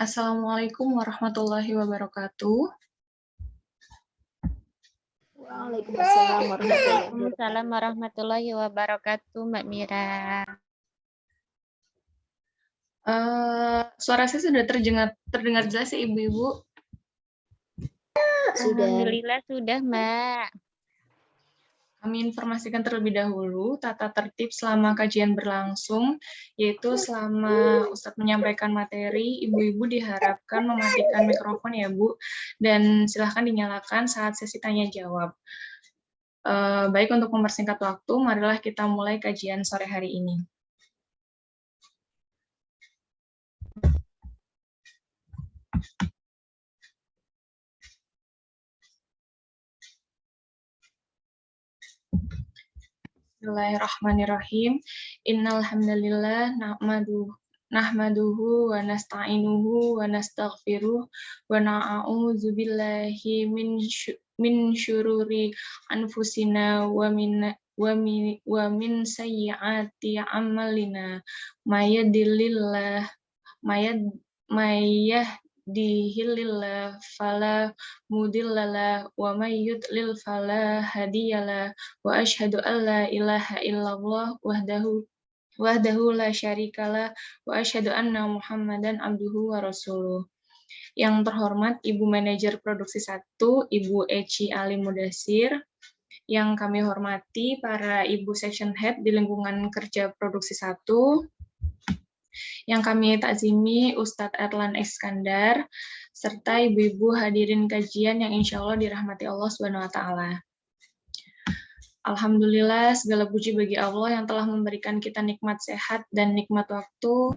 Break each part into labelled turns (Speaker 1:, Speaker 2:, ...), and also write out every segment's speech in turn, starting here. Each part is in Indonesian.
Speaker 1: Assalamualaikum warahmatullahi wabarakatuh.
Speaker 2: Waalaikumsalam warahmatullahi wabarakatuh, Mbak Mira.
Speaker 1: Suara saya sudah terdengar jelas ya, Ibu-Ibu?
Speaker 2: Alhamdulillah sudah, Mbak.
Speaker 1: Kami informasikan terlebih dahulu tata tertib selama kajian berlangsung, yaitu selama Ustadz menyampaikan materi, Ibu-Ibu diharapkan mematikan mikrofon ya, Bu, dan silahkan dinyalakan saat sesi tanya-jawab. Baik, untuk mempersingkat waktu, marilah kita mulai kajian sore hari ini. Bismillahirrahmanirrahim. Innal hamdalillah nahmaduhu wa nasta'inuhu wa nastaghfiruh wa na'udzu billahi min syururi anfusina wa min sayyiati a'malina may yahdihillahu fala mudhillalah wa may yudlil fala hadiyalah wa asyhadu an la ilaha illallah wahdahu la syarikalah wa asyhadu anna Muhammadan abduhu wa rasuluh. Yang terhormat Ibu Manajer Produksi 1, Ibu Eci Ali Mudassir. Yang kami hormati para Ibu Section Head di lingkungan kerja Produksi 1. Yang kami takzimi Ustadz Erlan Iskandar, serta ibu-ibu hadirin kajian yang insya Allah dirahmati Allah SWT. Alhamdulillah, segala puji bagi Allah yang telah memberikan kita nikmat sehat dan nikmat waktu,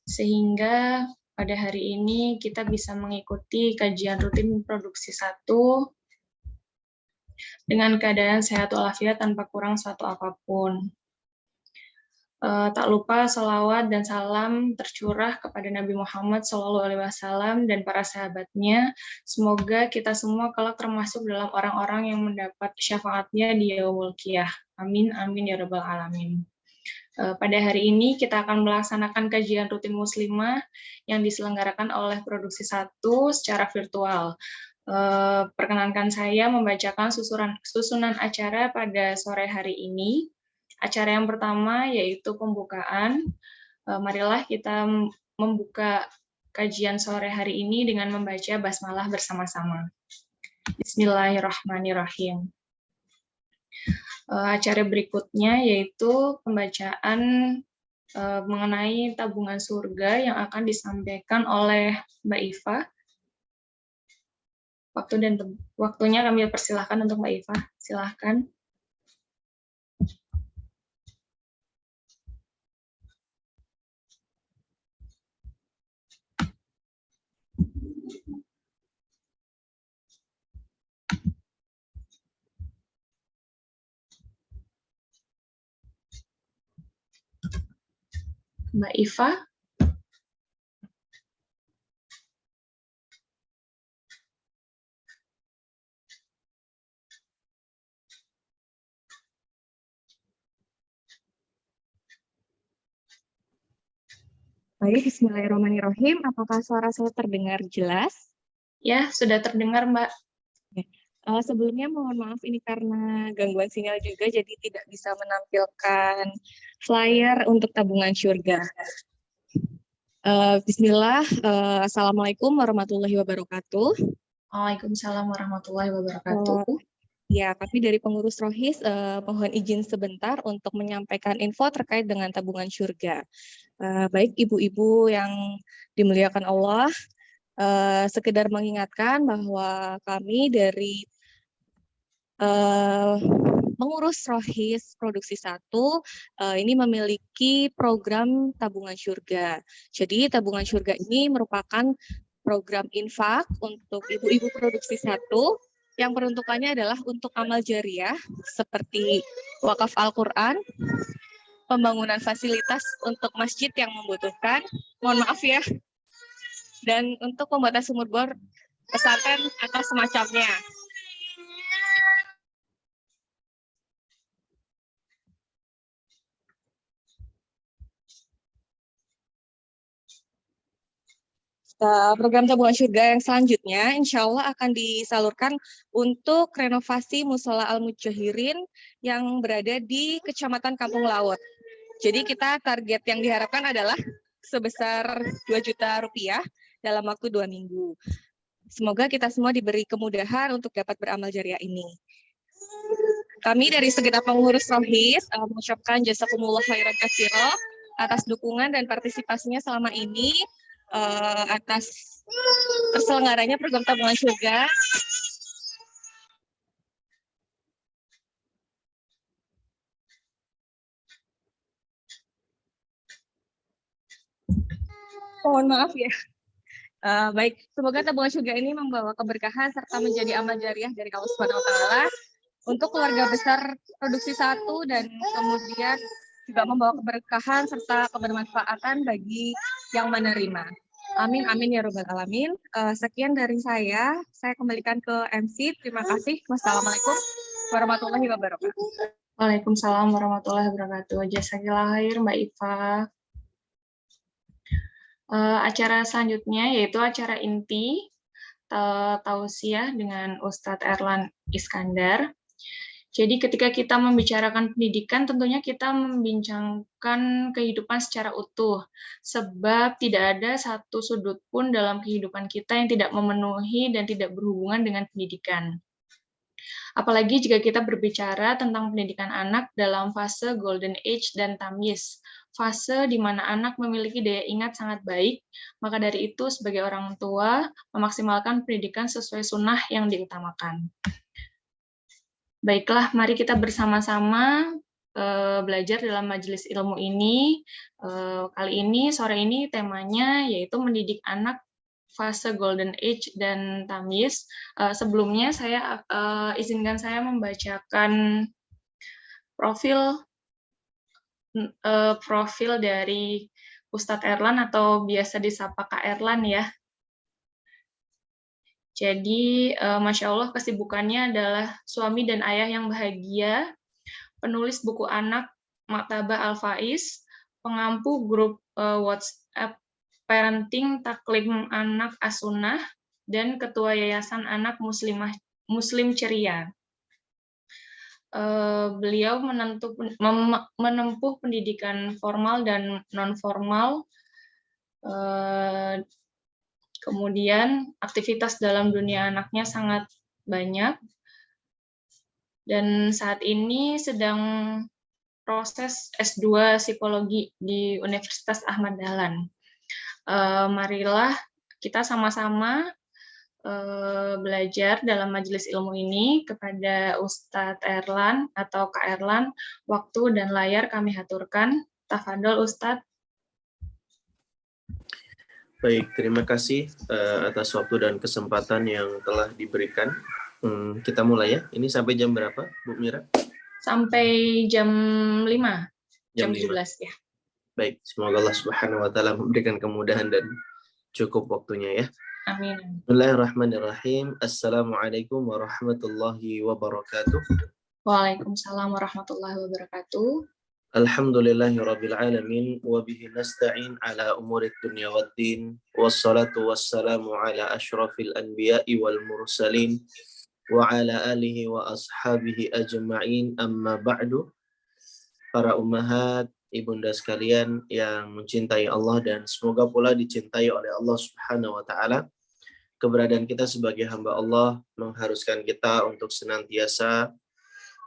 Speaker 1: sehingga pada hari ini kita bisa mengikuti kajian rutin Produksi 1 dengan keadaan sehat walafiat tanpa kurang suatu apapun. Tak lupa salawat dan salam tercurah kepada Nabi Muhammad SAW dan para sahabatnya. Semoga kita semua kelak termasuk dalam orang-orang yang mendapat syafaatnya di yaumul qiyamah. Amin, amin ya rabbal alamin. Pada hari ini kita akan melaksanakan kajian rutin muslimah yang diselenggarakan oleh Produksi 1 secara virtual. Perkenankan saya membacakan susunan acara pada sore hari ini. Acara yang pertama yaitu pembukaan. Marilah kita membuka kajian sore hari ini dengan membaca basmalah bersama-sama. Bismillahirrahmanirrahim. Acara berikutnya yaitu pembacaan mengenai tabungan surga yang akan disampaikan oleh Mbak Iva. Waktunya kami persilahkan untuk Mbak Iva. Silahkan. Mbak Iva.
Speaker 3: Baik, bismillahirrahmanirrahim. Apakah suara saya terdengar jelas?
Speaker 1: Ya, sudah terdengar, Mbak.
Speaker 3: Sebelumnya mohon maaf ini karena gangguan sinyal juga, jadi tidak bisa menampilkan flyer untuk tabungan surga. Bismillah, Assalamualaikum warahmatullahi wabarakatuh.
Speaker 1: Waalaikumsalam warahmatullahi wabarakatuh.
Speaker 3: Ya, kami dari pengurus Rohis mohon izin sebentar untuk menyampaikan info terkait dengan tabungan surga. Baik ibu-ibu yang dimuliakan Allah, sekedar mengingatkan bahwa kami dari pengurus Rohis Produksi 1 ini memiliki program tabungan surga. Jadi tabungan surga ini merupakan program infak untuk ibu-ibu Produksi 1 yang peruntukannya adalah untuk amal jariah seperti wakaf Al-Quran, pembangunan fasilitas untuk masjid yang membutuhkan, mohon maaf ya, dan untuk pembuatan sumur bor pesantren atau semacamnya. Program tabungan surga yang selanjutnya insya Allah akan disalurkan untuk renovasi Musola Al-Mujahirin yang berada di Kecamatan Kampung Laut. Jadi kita target yang diharapkan adalah sebesar 2 juta rupiah dalam waktu 2 minggu. Semoga kita semua diberi kemudahan untuk dapat beramal jariah ini. Kami dari segenap pengurus Rohis mengucapkan jazakumullah khairan katsira atas dukungan dan partisipasinya selama ini, atas terselenggaranya program tabungan surga. Mohon maaf ya. Baik, semoga tabungan surga ini membawa keberkahan serta menjadi amal jariah dari Allah Subhanahu wa taala untuk keluarga besar produksi 1 dan kemudian juga membawa keberkahan serta kebermanfaatan bagi yang menerima. Amin amin ya rabbal alamin. Sekian dari saya kembalikan ke MC. Terima kasih. Wassalamualaikum warahmatullahi wabarakatuh.
Speaker 1: Waalaikumsalam warahmatullahi wabarakatuh. Jazakillah khair Mbak Iva. Acara selanjutnya yaitu acara inti tausiah dengan Ustadz Erlan Iskandar. Jadi ketika kita membicarakan pendidikan, tentunya kita membincangkan kehidupan secara utuh, sebab tidak ada satu sudut pun dalam kehidupan kita yang tidak memenuhi dan tidak berhubungan dengan pendidikan. Apalagi jika kita berbicara tentang pendidikan anak dalam fase golden age dan tamyiz, fase di mana anak memiliki daya ingat sangat baik, maka dari itu sebagai orang tua memaksimalkan pendidikan sesuai sunnah yang diutamakan. Baiklah, mari kita bersama-sama belajar dalam majelis ilmu ini. Kali ini, sore ini temanya yaitu mendidik anak fase golden age dan tamyiz. Sebelumnya saya izinkan saya membacakan profil dari Ustadz Erlan atau biasa disapa Kak Erlan ya. Jadi, Masya Allah kesibukannya adalah suami dan ayah yang bahagia, penulis buku anak Maktabah Al-Faiz, pengampu grup WhatsApp Parenting Taklim Anak As-Sunnah, dan Ketua Yayasan Anak Muslim Ceria. Beliau menempuh pendidikan formal dan non-formal, kemudian aktivitas dalam dunia anaknya sangat banyak, dan saat ini sedang proses S2 Psikologi di Universitas Ahmad Dahlan. Marilah kita sama-sama belajar dalam majelis ilmu ini kepada Ustadz Erlan atau Kak Erlan. Waktu dan layar kami haturkan. Tafadhol Ustadz.
Speaker 4: Baik, terima kasih atas waktu dan kesempatan yang telah diberikan. Kita mulai ya. Ini sampai jam berapa, Bu Mira?
Speaker 1: Sampai jam 5. Jam 17 ya.
Speaker 4: Baik, semoga Allah Subhanahu wa taala memberikan kemudahan dan cukup waktunya ya.
Speaker 1: Amin.
Speaker 4: Bismillahirrahmanirrahim. Assalamualaikum warahmatullahi wabarakatuh.
Speaker 1: Waalaikumsalam warahmatullahi wabarakatuh.
Speaker 4: Alhamdulillahirabbil alamin wa bihi nasta'in ala umurid dunya waddin wassalatu wassalamu ala asyrafil anbiya'i wal mursalin wa ala alihi wa ashabihi ajma'in, amma ba'du. Para ummahat, ibunda sekalian yang mencintai Allah dan semoga pula dicintai oleh Allah Subhanahu wa taala. Keberadaan kita sebagai hamba Allah mengharuskan kita untuk senantiasa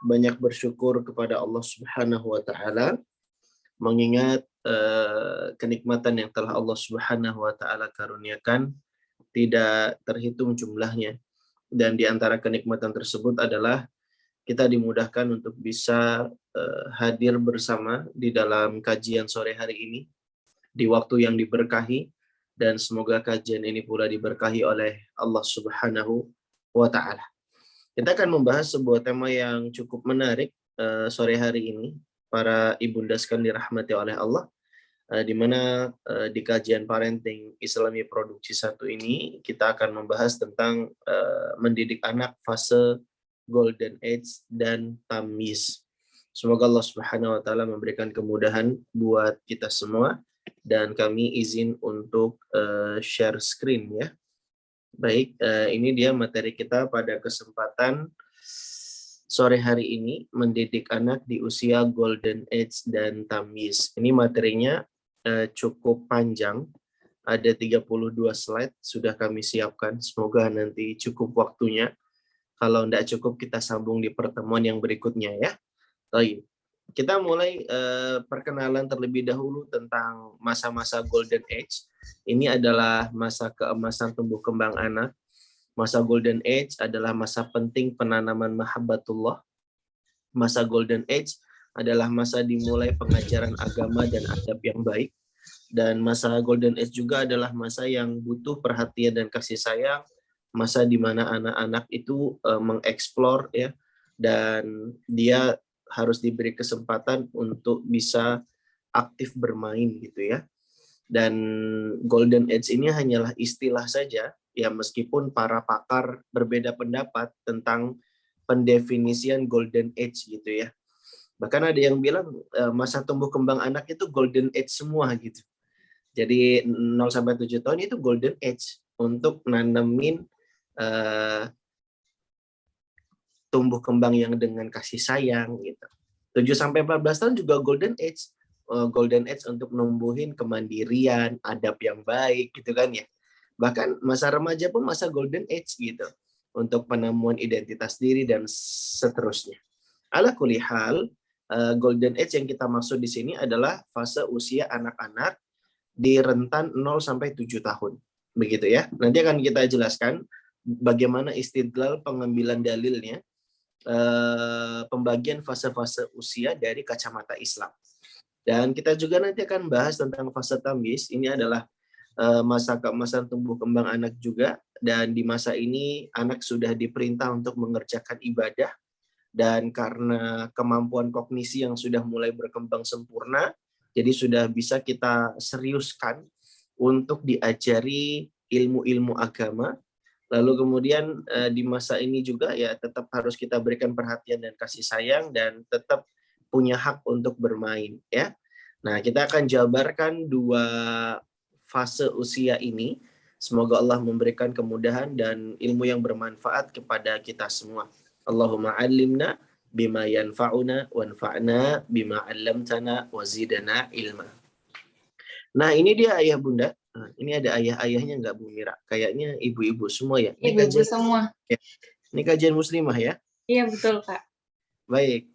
Speaker 4: banyak bersyukur kepada Allah Subhanahu wa taala, mengingat kenikmatan yang telah Allah Subhanahu wa taala karuniakan tidak terhitung jumlahnya, dan di antara kenikmatan tersebut adalah kita dimudahkan untuk bisa hadir bersama di dalam kajian sore hari ini di waktu yang diberkahi, dan semoga kajian ini pula diberkahi oleh Allah Subhanahu wa taala. Kita akan membahas sebuah tema yang cukup menarik sore hari ini, para ibunda sekalian dirahmati oleh Allah, di mana di kajian parenting Islami produksi 1 ini kita akan membahas tentang mendidik anak fase golden age dan tamyiz. Semoga Allah Subhanahu wa taala memberikan kemudahan buat kita semua dan kami izin untuk share screen ya. Baik, ini dia materi kita pada kesempatan sore hari ini, mendidik anak di usia golden age dan tamyiz. Ini materinya cukup panjang, ada 32 slide sudah kami siapkan. Semoga nanti cukup waktunya. Kalau tidak cukup kita sambung di pertemuan yang berikutnya ya. Baik. Kita mulai perkenalan terlebih dahulu tentang masa-masa golden age. Ini adalah masa keemasan tumbuh kembang anak. Masa golden age adalah masa penting penanaman mahabbatullah. Masa golden age adalah masa dimulai pengajaran agama dan adab yang baik. Dan masa golden age juga adalah masa yang butuh perhatian dan kasih sayang. Masa di mana anak-anak itu mengeksplor ya, dan dia harus diberi kesempatan untuk bisa aktif bermain gitu ya. Dan golden age ini hanyalah istilah saja ya, meskipun para pakar berbeda pendapat tentang pendefinisian golden age gitu ya. Bahkan ada yang bilang masa tumbuh kembang anak itu golden age semua gitu. Jadi 0 sampai 7 tahun itu golden age untuk nanemin tumbuh kembang yang dengan kasih sayang gitu. 7 sampai 14 tahun juga golden age. Golden age untuk numbuhin kemandirian, adab yang baik gitu kan ya. Bahkan masa remaja pun masa golden age gitu. Untuk penemuan identitas diri dan seterusnya. Ala kulli hal, golden age yang kita maksud di sini adalah fase usia anak-anak di rentan 0 sampai 7 tahun. Begitu ya. Nanti akan kita jelaskan bagaimana istidlal pengambilan dalilnya, pembagian fase-fase usia dari kacamata Islam. Dan kita juga nanti akan bahas tentang fase tamyiz. Ini adalah masa keemasan tumbuh kembang anak juga, dan di masa ini anak sudah diperintah untuk mengerjakan ibadah, dan karena kemampuan kognisi yang sudah mulai berkembang sempurna, jadi sudah bisa kita seriuskan untuk diajari ilmu-ilmu agama. Lalu kemudian di masa ini juga ya tetap harus kita berikan perhatian dan kasih sayang, dan tetap punya hak untuk bermain ya. Nah, kita akan jabarkan 2 fase usia ini. Semoga Allah memberikan kemudahan dan ilmu yang bermanfaat kepada kita semua. Allahumma 'allimna bima yanfa'una wanfa'na bima 'allamtana wa zidna ilma. Nah, ini dia ayah bunda. Nah, ini ada ayah-ayahnya nggak Bu Mira? Kayaknya ibu-ibu semua ya. Ini
Speaker 1: Ibu-ibu semua.
Speaker 4: Ya. Ini kajian muslimah ya.
Speaker 1: Iya betul Kak.
Speaker 4: Baik.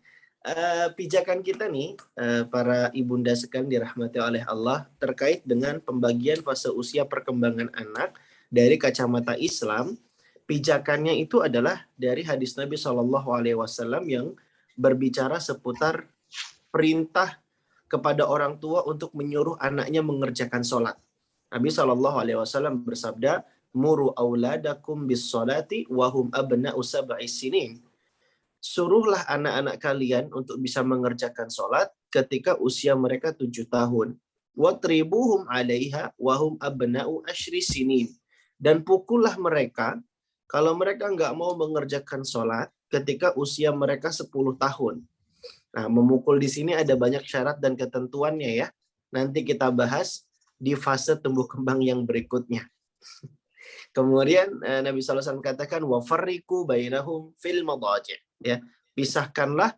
Speaker 4: Pijakan kita nih, para ibunda sekalian dirahmati oleh Allah, terkait dengan pembagian fase usia perkembangan anak dari kacamata Islam. Pijakannya itu adalah dari hadis Nabi SAW yang berbicara seputar perintah kepada orang tua untuk menyuruh anaknya mengerjakan sholat. Nabi SAW bersabda, "Muru auladakum bis sholati wahum abna'u sab'i sinin." Suruhlah anak-anak kalian untuk bisa mengerjakan sholat ketika usia mereka 7 tahun. Watribuhum 'alaiha wahum abna'u asyri sinin. Dan pukullah mereka kalau mereka nggak mau mengerjakan sholat ketika usia mereka 10 tahun. Nah, memukul di sini ada banyak syarat dan ketentuannya ya. Nanti kita bahas di fase tumbuh kembang yang berikutnya. Kemudian Nabi SAW katakan wafarriqu bainahum fil madaji', ya, pisahkanlah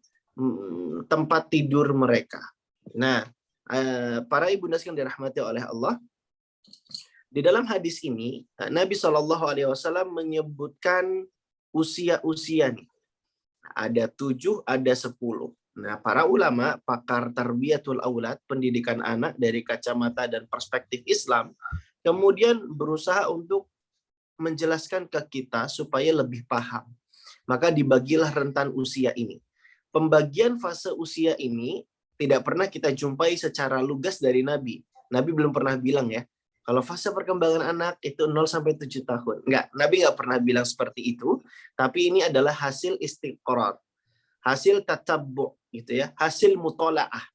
Speaker 4: tempat tidur mereka. Nah, para ibunda sekalian dirahmati oleh Allah, di dalam hadis ini Nabi SAW menyebutkan usia-usia nih. Ada 7, ada 10. Nah, para ulama, pakar tarbiyatul aulad, pendidikan anak dari kacamata dan perspektif Islam, kemudian berusaha untuk menjelaskan ke kita supaya lebih paham. Maka dibagilah rentan usia ini. Pembagian fase usia ini tidak pernah kita jumpai secara lugas dari Nabi. Nabi belum pernah bilang ya, kalau fase perkembangan anak itu 0 sampai 7 tahun. Enggak, Nabi nggak pernah bilang seperti itu, tapi ini adalah hasil istiqrar, hasil tatabbu' gitu ya, hasil mutola'ah,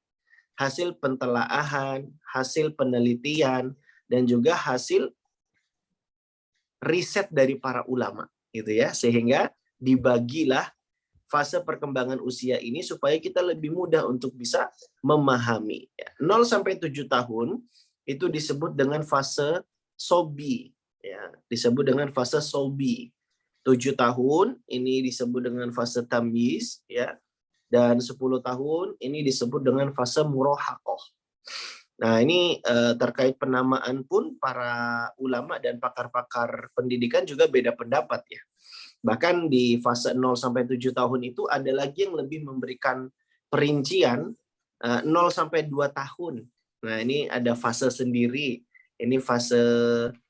Speaker 4: hasil pentelaahan, hasil penelitian, dan juga hasil riset dari para ulama gitu ya, sehingga dibagilah fase perkembangan usia ini supaya kita lebih mudah untuk bisa memahami. 0 sampai 7 tahun itu disebut dengan fase sobi, ya, disebut dengan fase sobi. 7 tahun ini disebut dengan fase tamyiz, ya, dan 10 tahun ini disebut dengan fase murahaqah. Nah, ini terkait penamaan pun para ulama dan pakar-pakar pendidikan juga beda pendapat ya. Bahkan di fase 0 sampai 7 tahun itu ada lagi yang lebih memberikan perincian 0 sampai 2 tahun. Nah, ini ada fase sendiri. Ini fase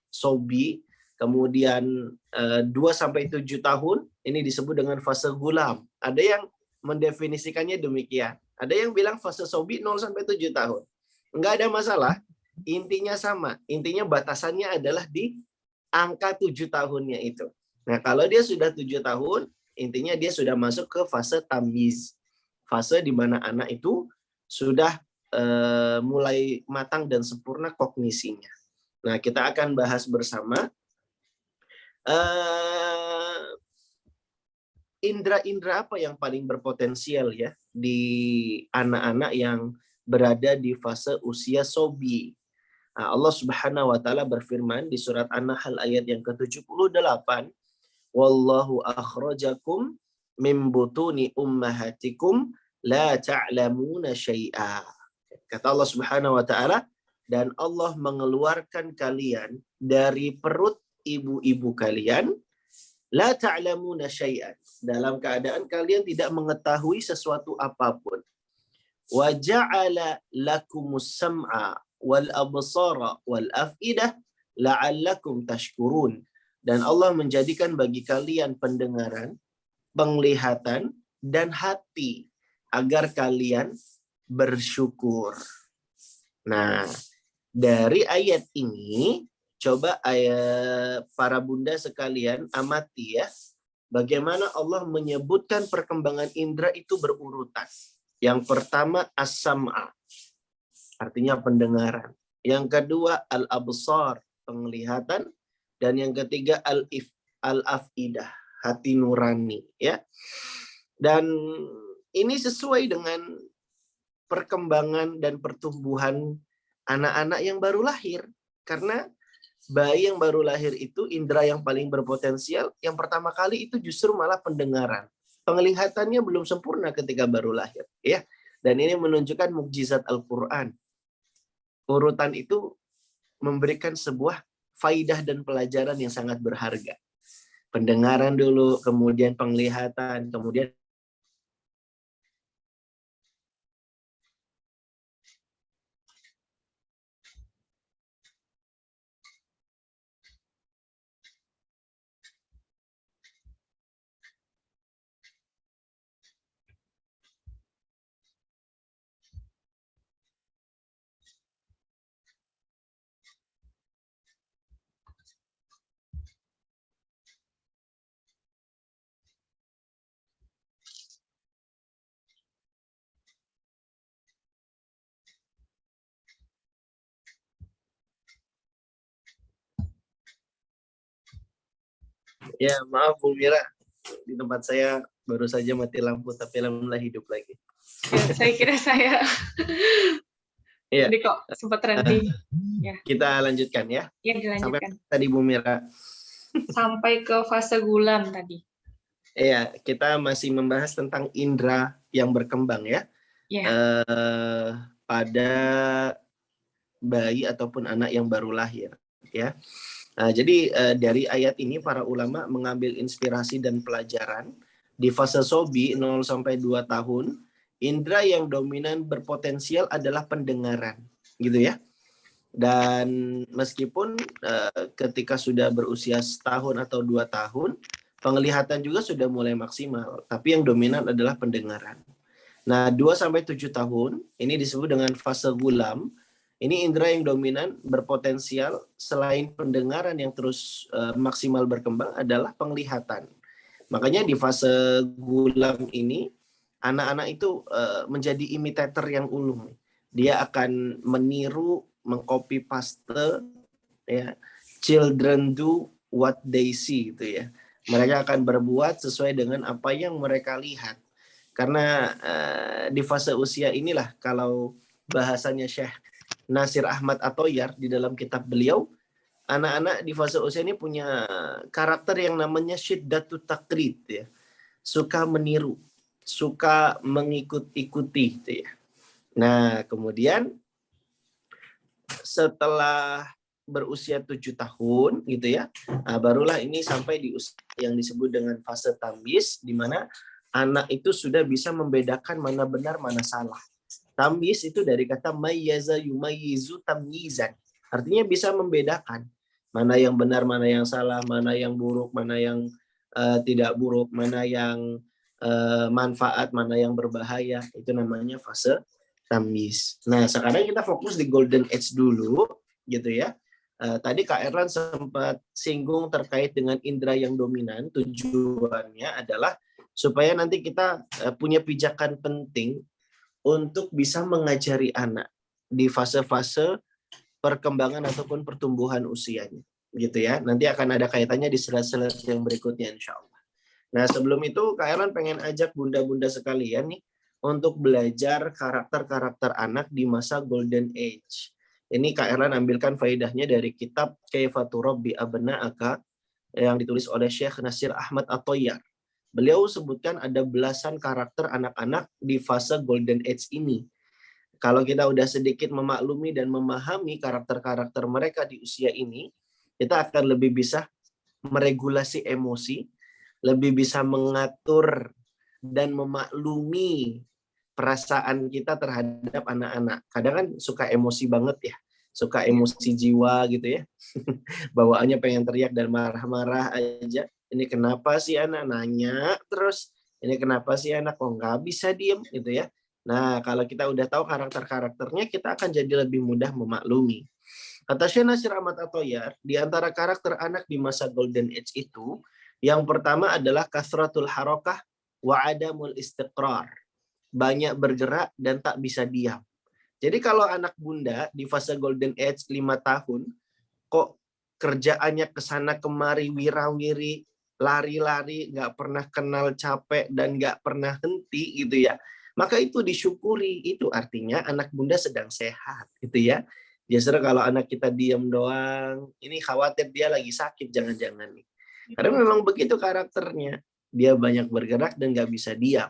Speaker 4: sobi. Kemudian 2 sampai 7 tahun ini disebut dengan fase gulam. Ada yang mendefinisikannya demikian. Ada yang bilang fase sobi 0 sampai 7 tahun. Enggak ada masalah. Intinya sama. Intinya batasannya adalah di angka 7 tahunnya itu. Nah, kalau dia sudah 7 tahun, intinya dia sudah masuk ke fase tamyiz. Fase di mana anak itu sudah mulai matang dan sempurna kognisinya. Nah, kita akan bahas bersama indra-indra apa yang paling berpotensial ya di anak-anak yang berada di fase usia sobi. Nah, Allah Subhanahu wa taala berfirman di surat An-Nahl ayat yang ke-78, "Wallahu akhrajakum min butuni ummahatikum la ta'lamuna syai'a." Kata Allah Subhanahu wa taala, dan Allah mengeluarkan kalian dari perut ibu-ibu kalian la ta'lamuna syai'an, dalam keadaan kalian tidak mengetahui sesuatu apapun. Wa ja'ala lakumus sam'a wal absara wal af'idah la'allakum tashkurun. Dan Allah menjadikan bagi kalian pendengaran, penglihatan, dan hati agar kalian bersyukur. Nah, dari ayat ini coba para bunda sekalian amati ya, bagaimana Allah menyebutkan perkembangan indera itu berurutan. Yang pertama as-sam'a, artinya pendengaran. Yang kedua al-absar, penglihatan. Dan yang ketiga al-afidah, hati nurani. Ya. Dan ini sesuai dengan perkembangan dan pertumbuhan anak-anak yang baru lahir. Karena bayi yang baru lahir itu indera yang paling berpotensial, yang pertama kali itu justru malah pendengaran. Penglihatannya belum sempurna ketika baru lahir, ya. Dan ini menunjukkan mukjizat Al-Qur'an. Urutan itu memberikan sebuah faidah dan pelajaran yang sangat berharga. Pendengaran dulu, kemudian penglihatan, kemudian ya maaf Bu Mira, di tempat saya baru saja mati lampu, tapi alhamdulillah hidup lagi.
Speaker 1: Ya, saya kira saya
Speaker 4: Iya.
Speaker 1: tadi kok sempat terhenti. Ya.
Speaker 4: Kita lanjutkan ya.
Speaker 1: Ya, dilanjutkan.
Speaker 4: Sampai tadi Bu Mira.
Speaker 1: Sampai ke fase gulam tadi.
Speaker 4: Iya, kita masih membahas tentang indera yang berkembang ya.
Speaker 1: Ya.
Speaker 4: Pada bayi ataupun anak yang baru lahir ya. Nah, jadi dari ayat ini para ulama mengambil inspirasi dan pelajaran di fase sobi 0 sampai 2 tahun, indera yang dominan berpotensial adalah pendengaran, gitu ya. Dan meskipun ketika sudah berusia setahun atau 2 tahun, penglihatan juga sudah mulai maksimal, tapi yang dominan adalah pendengaran. Nah, 2 sampai 7 tahun ini disebut dengan fase gulam. Ini indera yang dominan berpotensial selain pendengaran yang terus maksimal berkembang adalah penglihatan. Makanya di fase gulam ini anak-anak itu menjadi imitator yang ulung. Dia akan meniru, mengcopy paste ya. Children do what they see gitu ya. Mereka akan berbuat sesuai dengan apa yang mereka lihat. Karena di fase usia inilah kalau bahasanya Syekh Nasir Ahmad Athoyar di dalam kitab beliau, anak-anak di fase usia ini punya karakter yang namanya syiddatut taqlid ya. Suka meniru, suka mengikut-ikuti gitu ya. Nah, kemudian setelah berusia 7 tahun gitu ya, barulah ini sampai di usia yang disebut dengan fase tamyiz, di mana anak itu sudah bisa membedakan mana benar mana salah. Tamyiz itu dari kata mayyaza yumayyizu tamyizan. Artinya bisa membedakan mana yang benar, mana yang salah, mana yang buruk, mana yang tidak buruk, mana yang manfaat, mana yang berbahaya. Itu namanya fase tamyiz. Nah, sekarang kita fokus di golden age dulu gitu ya. Tadi Kak Erlan sempat singgung terkait dengan indera yang dominan. Tujuannya adalah supaya nanti kita punya pijakan penting untuk bisa mengajari anak di fase-fase perkembangan ataupun pertumbuhan usianya, gitu ya. Nanti akan ada kaitannya di slide-slide yang berikutnya, insya Allah. Nah, sebelum itu Kak Erlan pengen ajak bunda-bunda sekalian nih untuk belajar karakter-karakter anak di masa golden age. Ini Kak Erlan ambilkan faedahnya dari kitab Kaifa Turabbi Abna'aka yang ditulis oleh Syekh Nasir Ahmad Athoyar. Beliau sebutkan ada belasan karakter anak-anak di fase golden age ini. Kalau kita udah sedikit memaklumi dan memahami karakter-karakter mereka di usia ini, kita akan lebih bisa meregulasi emosi, lebih bisa mengatur dan memaklumi perasaan kita terhadap anak-anak. Kadang kan suka emosi banget ya, suka emosi jiwa gitu ya. Bawaannya pengen teriak dan marah-marah aja. Ini kenapa sih anak nanya terus? Ini kenapa sih anak kok nggak bisa diem gitu ya? Nah, kalau kita udah tahu karakter-karakternya, kita akan jadi lebih mudah memaklumi. Kata Syekh Nasir Ahmad Athoyar, di antara karakter anak di masa golden age itu, yang pertama adalah kasratul harokah wa adamul istiqrar. Banyak bergerak dan tak bisa diam. Jadi kalau anak bunda di fase golden age 5 tahun, kok kerjaannya kesana kemari, wirawiri, lari-lari, nggak pernah kenal capek dan nggak pernah henti gitu ya. Maka itu disyukuri, itu artinya anak bunda sedang sehat gitu ya. Justru kalau anak kita diam doang, ini khawatir dia lagi sakit jangan-jangan nih. Karena memang begitu karakternya, dia banyak bergerak dan nggak bisa diam.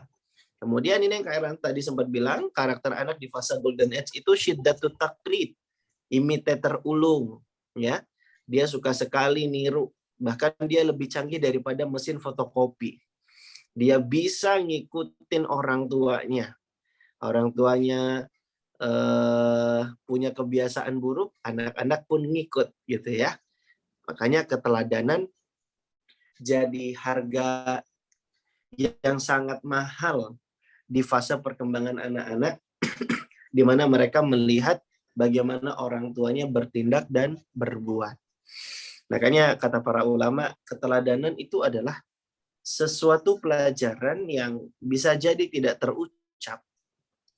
Speaker 4: Kemudian ini yang Kak Erlan tadi sempat bilang, karakter anak di fase golden age itu syiddatut taqlid, imitator ulung, ya. Dia suka sekali niru, bahkan dia lebih canggih daripada mesin fotokopi. Dia bisa ngikutin orang tuanya. Orang tuanya punya kebiasaan buruk, anak-anak pun ngikut gitu ya. Makanya keteladanan jadi harga yang sangat mahal di fase perkembangan anak-anak, di mana mereka melihat bagaimana orang tuanya bertindak dan berbuat. Makanya kata para ulama, keteladanan itu adalah sesuatu pelajaran yang bisa jadi tidak terucap,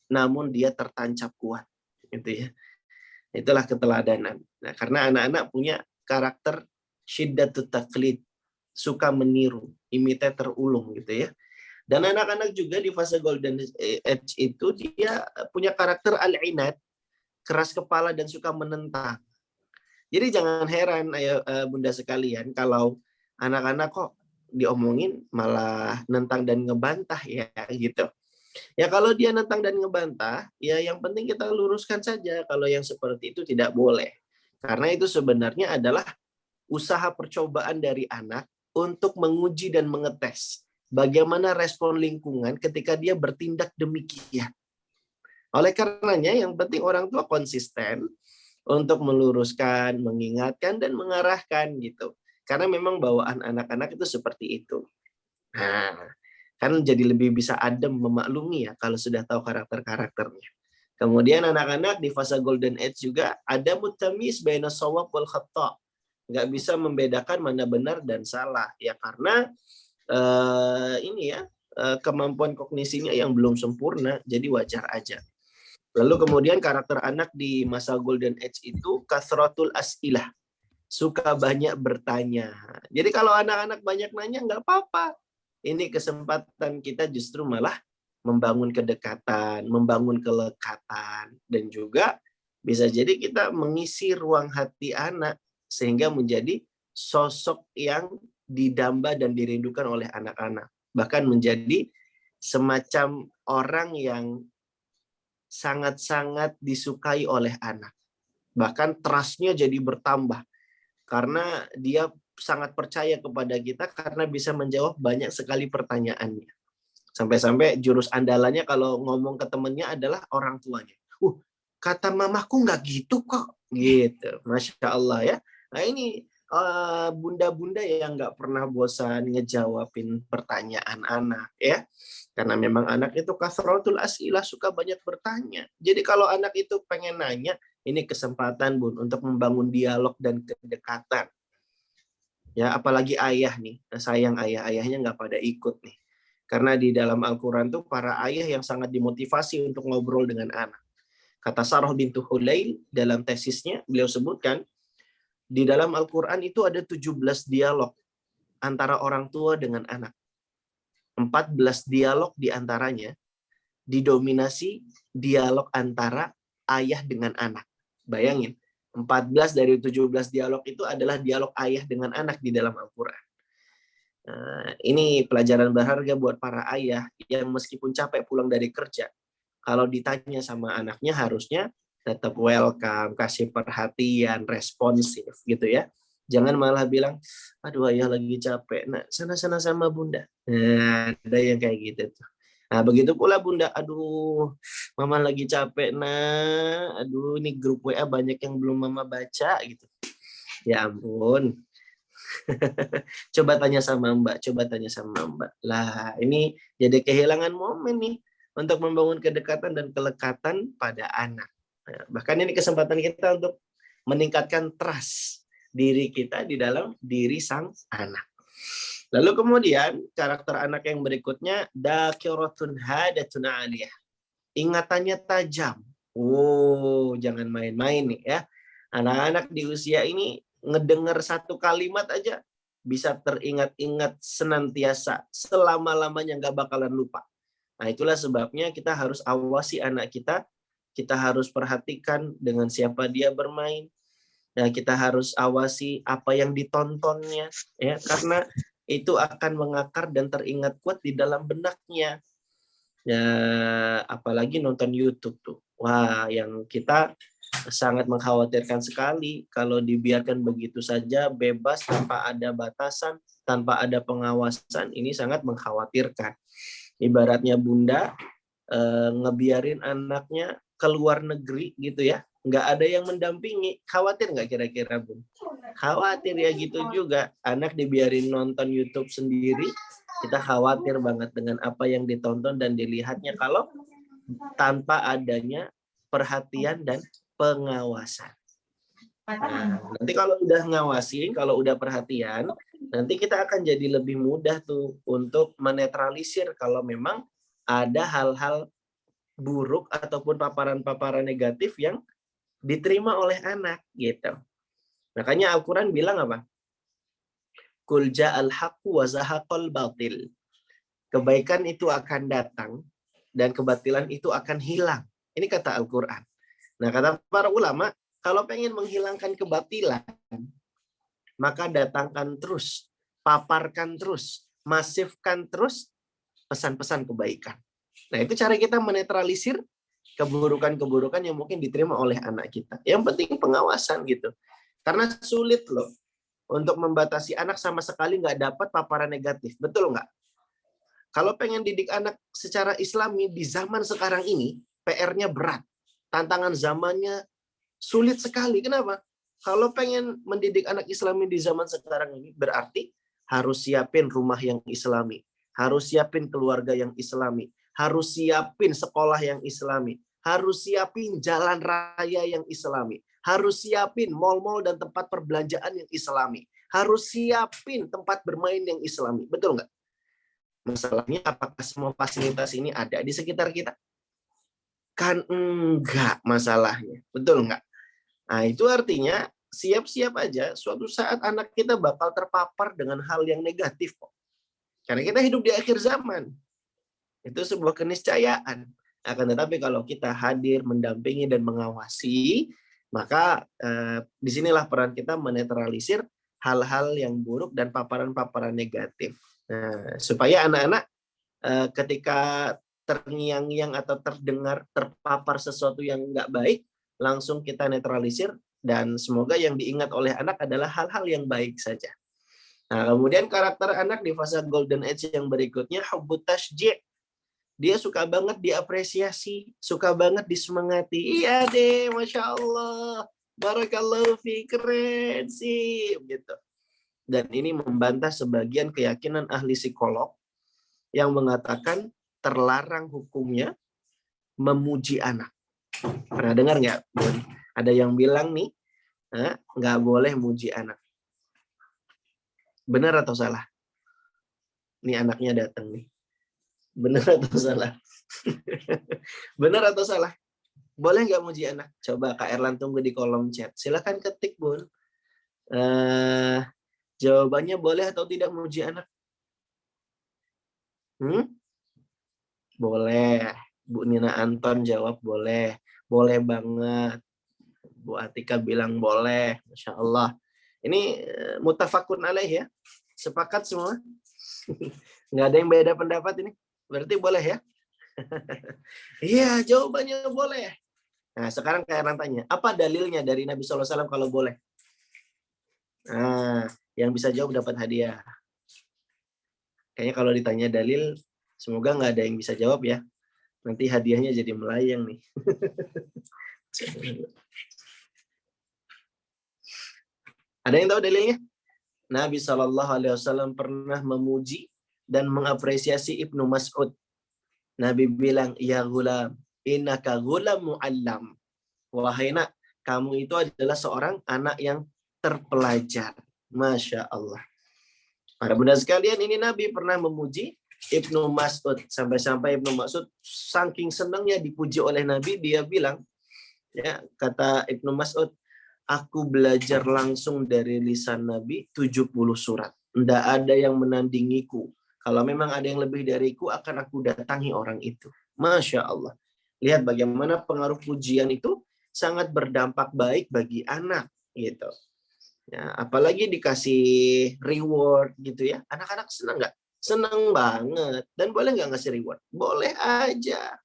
Speaker 4: namun dia tertancap kuat. Gitu ya. Itulah keteladanan. Nah, karena anak-anak punya karakter syiddatut taqlid, suka meniru, imitator ulung gitu ya. Dan anak-anak juga di fase golden age itu dia punya karakter al-inad, keras kepala dan suka menentang. Jadi jangan heran ayo bunda sekalian kalau anak-anak kok diomongin malah nentang dan ngebantah ya gitu. Ya kalau dia nentang dan ngebantah, ya yang penting kita luruskan saja kalau yang seperti itu tidak boleh. Karena itu sebenarnya adalah usaha percobaan dari anak untuk menguji dan mengetes bagaimana respon lingkungan ketika dia bertindak demikian. Oleh karenanya yang penting orang tua konsisten untuk meluruskan, mengingatkan, dan mengarahkan gitu. Karena memang bawaan anak-anak itu seperti itu. Nah, kan jadi lebih bisa adem memaklumi ya kalau sudah tahu karakter-karakternya. Kemudian anak-anak di fase golden age juga ada mutamis baina shawab wal khata'. Nggak bisa membedakan mana benar dan salah ya karena kemampuan kognisinya yang belum sempurna, jadi wajar aja. Lalu kemudian karakter anak di masa golden age itu kasratul as'ilah, suka banyak bertanya. Jadi kalau anak-anak banyak nanya nggak apa-apa. Ini kesempatan kita justru malah membangun kedekatan, membangun kelekatan, dan juga Bisa jadi kita mengisi ruang hati anak sehingga menjadi sosok yang didamba dan dirindukan oleh anak-anak. Bahkan menjadi semacam orang yang sangat-sangat disukai oleh anak. Bahkan trust-nya jadi bertambah karena dia sangat percaya kepada kita karena bisa menjawab banyak sekali pertanyaannya. Sampai-sampai jurus andalannya kalau ngomong ke temennya adalah orang tuanya. Kata mamaku nggak gitu kok. Gitu. Masya Allah ya. Nah ini bunda-bunda yang nggak pernah bosan ngejawabin pertanyaan anak ya. Karena memang anak itu kasratul as'ilah, suka banyak bertanya. Jadi kalau anak itu pengen nanya, ini kesempatan Bun untuk membangun dialog dan kedekatan. Ya, apalagi ayah nih. Sayang ayahnya nggak pada ikut nih. Karena di dalam Al-Quran tuh para ayah yang sangat dimotivasi untuk ngobrol dengan anak. Kata Sarah bintu Hulail dalam tesisnya, beliau sebutkan, di dalam Al-Quran itu ada 17 dialog antara orang tua dengan anak. 14 dialog diantaranya didominasi dialog antara ayah dengan anak. Bayangin, 14 dari 17 dialog itu adalah dialog ayah dengan anak di dalam Al-Quran. Nah, ini pelajaran berharga buat para ayah yang meskipun capek pulang dari kerja, kalau ditanya sama anaknya harusnya tetap welcome, kasih perhatian, responsif gitu ya. Jangan malah bilang, aduh ayah lagi capek, nah sana-sana sama bunda. Nah, ada yang kayak gitu tuh. Nah begitu pula bunda, aduh mama lagi capek, nah aduh ini grup WA banyak yang belum mama baca gitu. Ya ampun. Coba tanya sama mbak. Lah ini jadi kehilangan momen nih untuk membangun kedekatan dan kelekatan pada anak. Nah, bahkan ini kesempatan kita untuk meningkatkan trust diri kita di dalam diri sang anak. Lalu kemudian karakter anak yang berikutnya dakiratun hadatun aliyah. Ingatannya tajam. Jangan main-main nih ya. Anak-anak di usia ini ngedengar satu kalimat aja bisa teringat-ingat senantiasa, selama-lamanya nggak bakalan lupa. Nah itulah sebabnya kita harus awasi anak kita harus perhatikan dengan siapa dia bermain. Nah, kita harus awasi apa yang ditontonnya ya, karena itu akan mengakar dan teringat kuat di dalam benaknya. Ya, apalagi nonton YouTube tuh. Wah, yang kita sangat mengkhawatirkan sekali kalau dibiarkan begitu saja bebas tanpa ada batasan, tanpa ada pengawasan, ini sangat mengkhawatirkan. Ibaratnya bunda ngebiarin anaknya ke luar negeri gitu ya, nggak ada yang mendampingi, khawatir nggak kira-kira Bun? Khawatir ya gitu juga, anak dibiarin nonton YouTube sendiri, kita khawatir banget dengan apa yang ditonton dan dilihatnya kalau tanpa adanya perhatian dan pengawasan. Nah, nanti kalau udah ngawasi, kalau udah perhatian, nanti kita akan jadi lebih mudah tuh untuk menetralisir kalau memang ada hal-hal buruk ataupun paparan-paparan negatif yang diterima oleh anak gitu. Makanya Al-Quran bilang apa? Qul ja'al haqqu wa zahaqal batil. Kebaikan itu akan datang dan kebatilan itu akan hilang. Ini kata Al-Quran. Nah, kata para ulama, kalau pengen menghilangkan kebatilan, maka datangkan terus, paparkan terus, masifkan terus pesan-pesan kebaikan. Nah, itu cara kita menetralisir keburukan-keburukan yang mungkin diterima oleh anak kita. Yang penting pengawasan gitu. Karena sulit loh untuk membatasi anak sama sekali nggak dapat paparan negatif. Betul nggak? Kalau pengen didik anak secara Islami di zaman sekarang ini, PR-nya berat. Tantangan zamannya sulit sekali. Kenapa? Kalau pengen mendidik anak Islami di zaman sekarang ini, berarti harus siapin rumah yang Islami. Harus siapin keluarga yang Islami. Harus siapin sekolah yang Islami. Harus siapin jalan raya yang Islami. Harus siapin mal-mal dan tempat perbelanjaan yang Islami. Harus siapin tempat bermain yang Islami. Betul nggak? Masalahnya apakah semua fasilitas ini ada di sekitar kita? Kan enggak masalahnya. Betul enggak? Nah, itu artinya siap-siap aja suatu saat anak kita bakal terpapar dengan hal yang negatif kok. Karena kita hidup di akhir zaman. Itu sebuah keniscayaan. Akan tetapi kalau kita hadir, mendampingi dan mengawasi, maka disinilah peran kita menetralisir hal-hal yang buruk dan paparan-paparan negatif. Nah, supaya anak-anak ketika terngiang-ngiang atau terdengar terpapar sesuatu yang nggak baik, langsung kita netralisir, dan semoga yang diingat oleh anak adalah hal-hal yang baik saja. Nah, kemudian karakter anak di fase golden age yang berikutnya, hubbut tashji'. Dia suka banget diapresiasi, suka banget disemangati. Iya deh, Masya Allah. Barakallahu fi, keren sih. Gitu. Dan ini membantah sebagian keyakinan ahli psikolog yang mengatakan terlarang hukumnya memuji anak. Pernah dengar nggak? Ada yang bilang nih, nggak boleh muji anak. Benar atau salah? Nih anaknya datang nih. Benar atau salah? Benar atau salah? Boleh nggak muji anak? Coba Kak Erlan tunggu di kolom chat. Silakan ketik, Bun. Jawabannya boleh atau tidak muji anak? Boleh. Bu Nina Anton jawab boleh. Boleh banget. Bu Atika bilang boleh. Masya Allah. Ini mutafakun alaih ya. Sepakat semua? Nggak ada yang beda pendapat ini? Berarti boleh ya? Iya, jawabannya boleh. Nah, sekarang kayak tanya, apa dalilnya dari Nabi SAW kalau boleh? Nah, yang bisa jawab dapat hadiah. Kayaknya kalau ditanya dalil, semoga nggak ada yang bisa jawab ya. Nanti hadiahnya jadi melayang nih. Ada yang tahu dalilnya? Nabi SAW pernah memuji dan mengapresiasi Ibnu Mas'ud. Nabi bilang, ya gulam, innaka gulam mu'allam. Wahai nak, kamu itu adalah seorang anak yang terpelajar. Masya Allah. Para bunda sekalian, ini Nabi pernah memuji Ibnu Mas'ud. Sampai-sampai Ibnu Mas'ud saking senangnya dipuji oleh Nabi, dia bilang, ya, kata Ibnu Mas'ud, aku belajar langsung dari lisan Nabi 70 surat. Tidak ada yang menandingiku. Kalau memang ada yang lebih dariku, akan aku datangi orang itu. Masya Allah. Lihat bagaimana pengaruh pujian itu sangat berdampak baik bagi anak. Gitu. Ya, apalagi dikasih reward gitu ya. Anak-anak senang nggak? Senang banget. Dan boleh nggak ngasih reward? Boleh aja.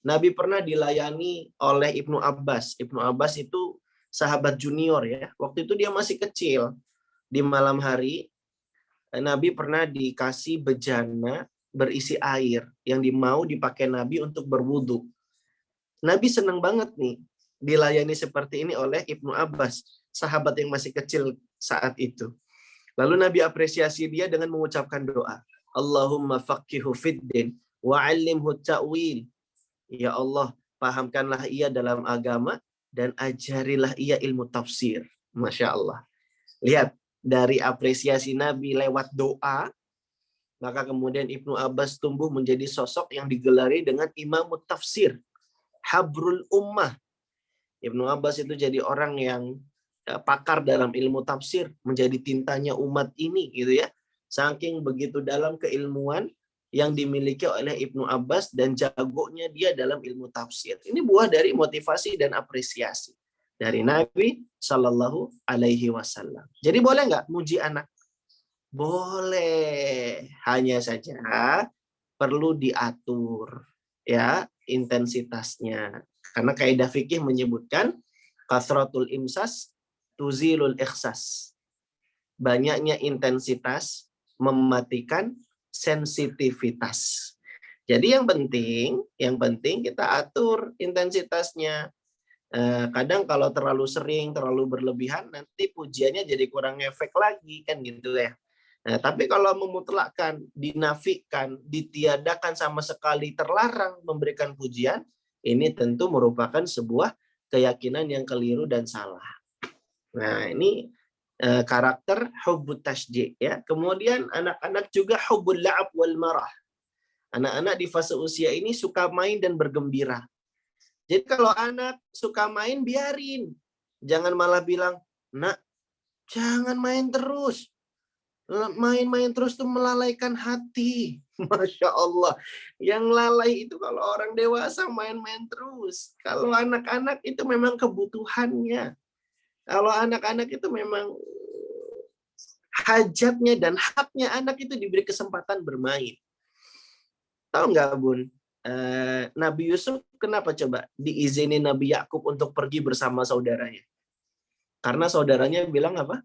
Speaker 4: Nabi pernah dilayani oleh Ibnu Abbas. Ibnu Abbas itu sahabat junior ya. Waktu itu dia masih kecil. Di malam hari, Nabi pernah dikasih bejana berisi air yang mau dipakai Nabi untuk berwudu. Nabi senang banget nih dilayani seperti ini oleh Ibnu Abbas, sahabat yang masih kecil saat itu. Lalu Nabi apresiasi dia dengan mengucapkan doa. Allahumma faqihu fiddin wa 'allimhu ta'wil. Ya Allah, pahamkanlah ia dalam agama dan ajarilah ia ilmu tafsir. Masya Allah. Lihat, dari apresiasi Nabi lewat doa, maka kemudian Ibnu Abbas tumbuh menjadi sosok yang digelari dengan imam tafsir, habrul ummah. Ibnu Abbas itu jadi orang yang pakar dalam ilmu tafsir, menjadi tintanya umat ini gitu ya. Saking begitu dalam keilmuan yang dimiliki oleh Ibnu Abbas dan jagonya dia dalam ilmu tafsir. Ini buah dari motivasi dan apresiasi dari Nabi Shallallahu Alaihi Wasallam. Jadi boleh nggak muji anak? Boleh, hanya saja perlu diatur ya intensitasnya. Karena kaidah fikih menyebutkan kasratul imsas tuzilul ikhsas. Banyaknya intensitas mematikan sensitivitas. Jadi yang penting kita atur intensitasnya. Kadang kalau terlalu sering, terlalu berlebihan, nanti pujiannya jadi kurang efek lagi kan gitu ya. Nah, tapi kalau memutlakkan, dinafikan, ditiadakan sama sekali, terlarang memberikan pujian, ini tentu merupakan sebuah keyakinan yang keliru dan salah. Nah, ini karakter hubbut tashji' ya. Kemudian anak-anak juga hubbul la'ab wal marah. Anak-anak di fase usia ini suka main dan bergembira. Jadi kalau anak suka main, biarin. Jangan malah bilang, nak, jangan main terus. Main-main terus tuh melalaikan hati. Masya Allah. Yang lalai itu kalau orang dewasa main-main terus. Kalau anak-anak itu memang kebutuhannya. Kalau anak-anak itu memang hajatnya dan haknya anak itu diberi kesempatan bermain. Tahu nggak, Bun? Nabi Yusuf kenapa coba diizinin Nabi Yakub untuk pergi bersama saudaranya? Karena saudaranya bilang apa?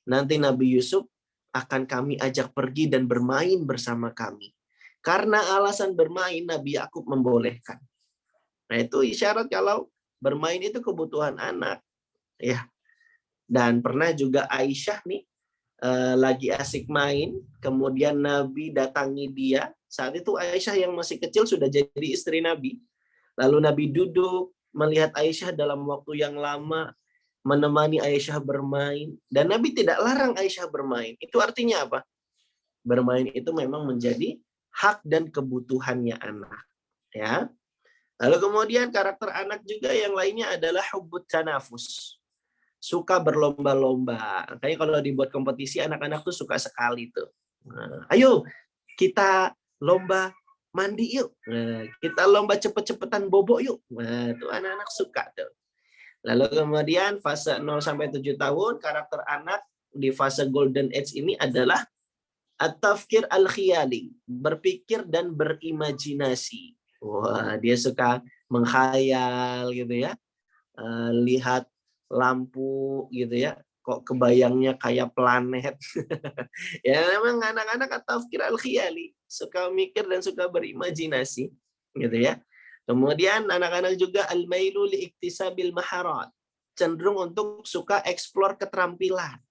Speaker 4: Nanti Nabi Yusuf akan kami ajak pergi dan bermain bersama kami. Karena alasan bermain, Nabi Yakub membolehkan. Nah, itu isyarat kalau bermain itu kebutuhan anak. Ya. Dan pernah juga Aisyah nih, lagi asik main, kemudian Nabi datangi dia. Saat itu Aisyah yang masih kecil sudah jadi istri Nabi. Lalu Nabi duduk, melihat Aisyah dalam waktu yang lama, menemani Aisyah bermain. Dan Nabi tidak larang Aisyah bermain. Itu artinya apa? Bermain itu memang menjadi hak dan kebutuhannya anak. Ya. Lalu kemudian karakter anak juga yang lainnya adalah hubbut tanafus. Suka berlomba-lomba. Kayak kalau dibuat kompetisi, anak-anak tuh suka sekali tuh. Nah, ayo kita lomba mandi yuk. Nah, kita lomba cepet-cepetan bobo yuk. Nah, itu anak-anak suka tuh. Lalu kemudian fase 0-7 tahun, karakter anak di fase golden age ini adalah at-tafkir al-khiyali, berpikir dan berimajinasi. Wah, dia suka menghayal gitu ya. Lihat lampu gitu ya, kok kebayangnya kayak planet. Ya memang anak-anak at-tafkir al-khiyali, suka mikir dan suka berimajinasi gitu ya. Kemudian anak-anak juga al-mailu liiktisabil maharat, cenderung untuk suka eksplor keterampilan.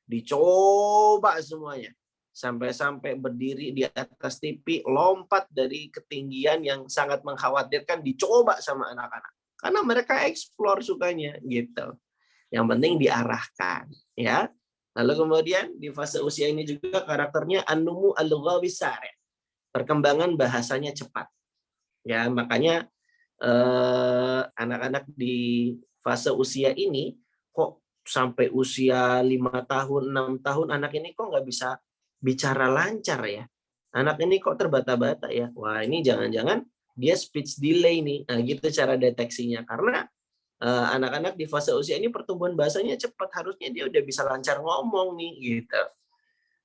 Speaker 4: Dicoba semuanya. Sampai-sampai berdiri di atas TV, lompat dari ketinggian yang sangat mengkhawatirkan, dicoba sama anak-anak. Karena mereka eksplor sukanya gitu. Yang penting diarahkan, ya. Lalu kemudian di fase usia ini juga karakternya an-numu al-lughawi sari'. Perkembangan bahasanya cepat. Ya, makanya anak-anak di fase usia ini kok sampai usia 5 tahun, 6 tahun anak ini kok nggak bisa bicara lancar ya. Anak ini kok terbata-bata ya. Wah, ini jangan-jangan dia speech delay nih. Nah, gitu cara deteksinya. Karena anak-anak di fase usia ini pertumbuhan bahasanya cepat. Harusnya dia udah bisa lancar ngomong nih gitu.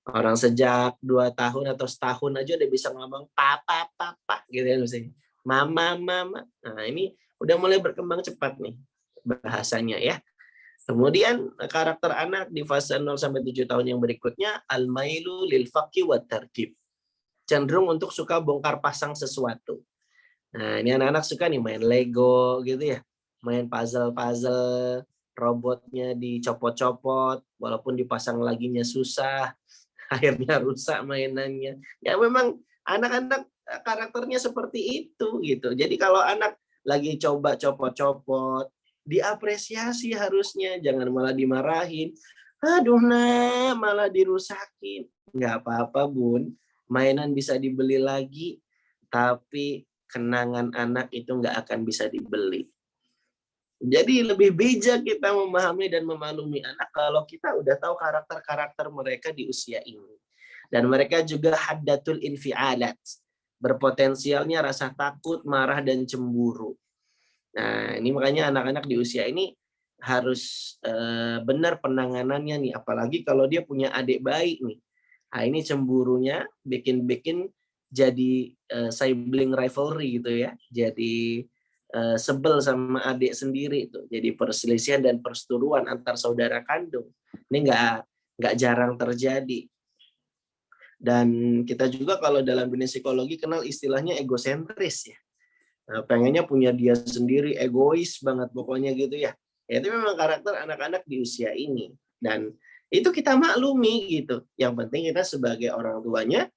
Speaker 4: Orang sejak 2 tahun atau setahun aja udah bisa ngomong papa, papa gitu ya misalnya. Mama, mama. Nah, ini udah mulai berkembang cepat nih bahasanya ya. Kemudian karakter anak di fase 0-7 tahun yang berikutnya al-mailu lil faqi wa tarkib. Cenderung untuk suka bongkar pasang sesuatu. Nah, ini anak-anak suka nih main Lego gitu ya. Main puzzle-puzzle, robotnya dicopot-copot, walaupun dipasang laginya susah, akhirnya rusak mainannya. Ya memang anak-anak karakternya seperti itu gitu. Jadi kalau anak lagi coba copot-copot, diapresiasi harusnya, jangan malah dimarahin. Aduh nah, malah dirusakin. Nggak apa-apa Bun, mainan bisa dibeli lagi, tapi kenangan anak itu nggak akan bisa dibeli. Jadi lebih bijak kita memahami dan memaklumi anak kalau kita udah tahu karakter-karakter mereka di usia ini. Dan mereka juga haddatul infialat, berpotensialnya rasa takut, marah, dan cemburu. Nah, ini makanya anak-anak di usia ini harus benar penanganannya nih, apalagi kalau dia punya adik baik nih. Nah, ini cemburunya bikin jadi sibling rivalry gitu ya. Jadi sebel sama adik sendiri itu. Jadi perselisihan dan perseteruan antar saudara kandung. Ini nggak jarang terjadi. Dan kita juga kalau dalam dunia psikologi kenal istilahnya egosentris ya. Nah, pengennya punya dia sendiri, egois banget pokoknya gitu ya. Ya itu memang karakter anak-anak di usia ini. Dan itu kita maklumi gitu. Yang penting kita sebagai orang tuanya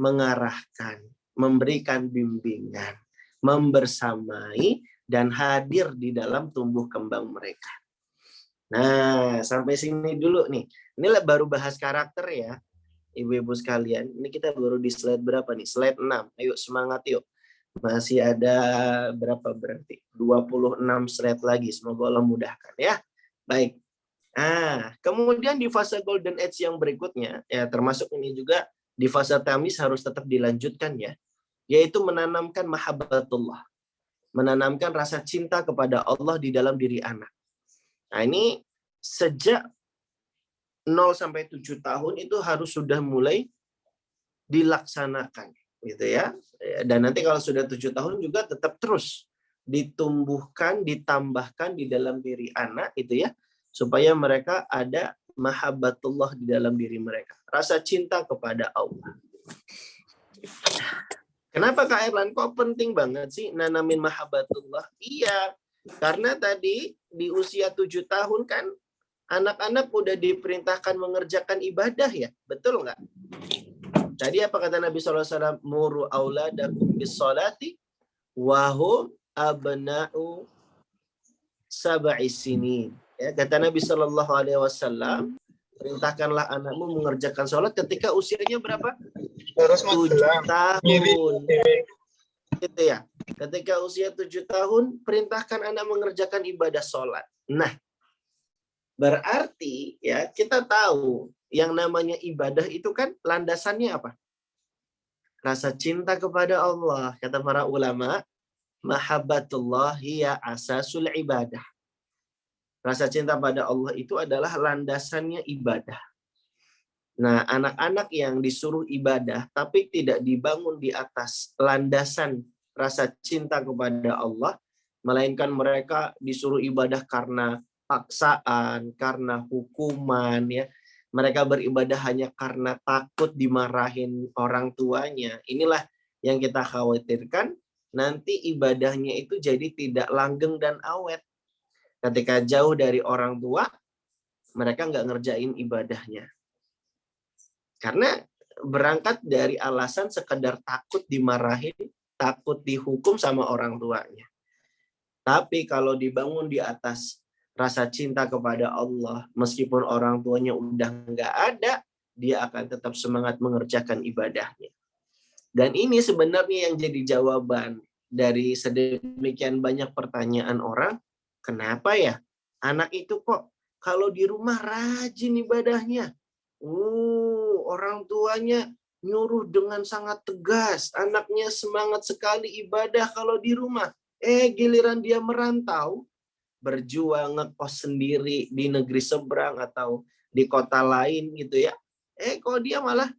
Speaker 4: mengarahkan, memberikan bimbingan, membersamai, dan hadir di dalam tumbuh kembang mereka. Nah, sampai sini dulu nih. Inilah baru bahas karakter ya. Ibu-ibu sekalian, ini kita baru di slide berapa nih? Slide 6. Ayo semangat yuk. Masih ada berapa berarti? 26 slide lagi. Semoga Allah mudahkan ya. Baik. Kemudian di fase golden age yang berikutnya, ya termasuk ini juga di fase tamis harus tetap dilanjutkan ya, yaitu menanamkan mahabbatullah, menanamkan rasa cinta kepada Allah di dalam diri anak. Nah ini sejak 0 sampai 7 tahun itu harus sudah mulai dilaksanakan gitu ya. Dan nanti kalau sudah 7 tahun juga tetap terus ditumbuhkan, ditambahkan di dalam diri anak itu ya, supaya mereka ada mahabbatullah di dalam diri mereka, rasa cinta kepada Allah. Kenapa Kak Erlan kok penting banget sih nanamin mahabbatullah? Iya, karena tadi di usia 7 tahun kan anak-anak udah diperintahkan mengerjakan ibadah ya, betul nggak? Tadi apa kata Nabi SAW? Muru auladakum bis salati wahum abna'u sab'i sinin. Ya, kata Nabi SAW, perintahkanlah anakmu mengerjakan sholat ketika usianya berapa? 7 tahun. Gitu ya. Ketika usia 7 tahun, perintahkan anak mengerjakan ibadah sholat. Nah, berarti ya kita tahu yang namanya ibadah itu kan landasannya apa? Rasa cinta kepada Allah. Kata para ulama, mahabbatullah hiya asasul ibadah. Rasa cinta pada Allah itu adalah landasannya ibadah. Nah, anak-anak yang disuruh ibadah tapi tidak dibangun di atas landasan rasa cinta kepada Allah, melainkan mereka disuruh ibadah karena paksaan, karena hukuman ya. Mereka beribadah hanya karena takut dimarahin orang tuanya. Inilah yang kita khawatirkan, nanti ibadahnya itu jadi tidak langgeng dan awet. Ketika jauh dari orang tua, mereka nggak ngerjain ibadahnya. Karena berangkat dari alasan sekedar takut dimarahin, takut dihukum sama orang tuanya. Tapi kalau dibangun di atas rasa cinta kepada Allah, meskipun orang tuanya udah nggak ada, dia akan tetap semangat mengerjakan ibadahnya. Dan ini sebenarnya yang jadi jawaban dari sedemikian banyak pertanyaan orang, kenapa ya anak itu kok kalau di rumah rajin ibadahnya? Orang tuanya nyuruh dengan sangat tegas, anaknya semangat sekali ibadah kalau di rumah. Giliran dia merantau, berjuang ngekos sendiri di negeri seberang atau di kota lain gitu ya. Kok dia malah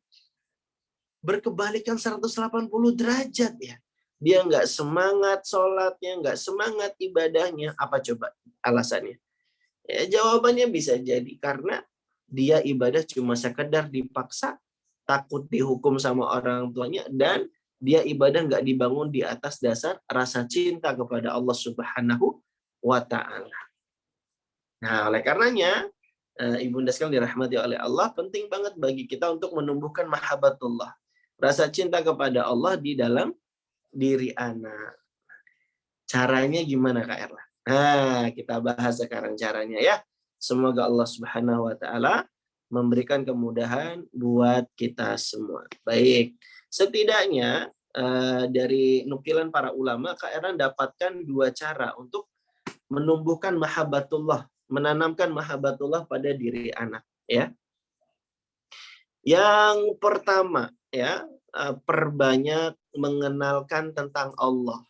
Speaker 4: berkebalikan 180 derajat ya. Dia nggak semangat sholatnya, nggak semangat ibadahnya. Apa coba alasannya? Jawabannya bisa jadi karena dia ibadah cuma sekedar dipaksa, takut dihukum sama orang tuanya, dan dia ibadah nggak dibangun di atas dasar rasa cinta kepada Allah Subhanahu wa Ta'ala. Nah, oleh karenanya, Ibunda sekalian dirahmati oleh Allah, penting banget bagi kita untuk menumbuhkan mahabbatullah, rasa cinta kepada Allah di dalam diri anak. Caranya gimana Kak Erla? Nah, kita bahas sekarang caranya ya. Semoga Allah Subhanahu wa Ta'ala memberikan kemudahan buat kita semua. Baik, setidaknya dari nukilan para ulama, Kak Erlan dapatkan 2 cara untuk menumbuhkan mahabbatullah, menanamkan mahabbatullah pada diri anak. Ya, yang pertama ya, perbanyak mengenalkan tentang Allah.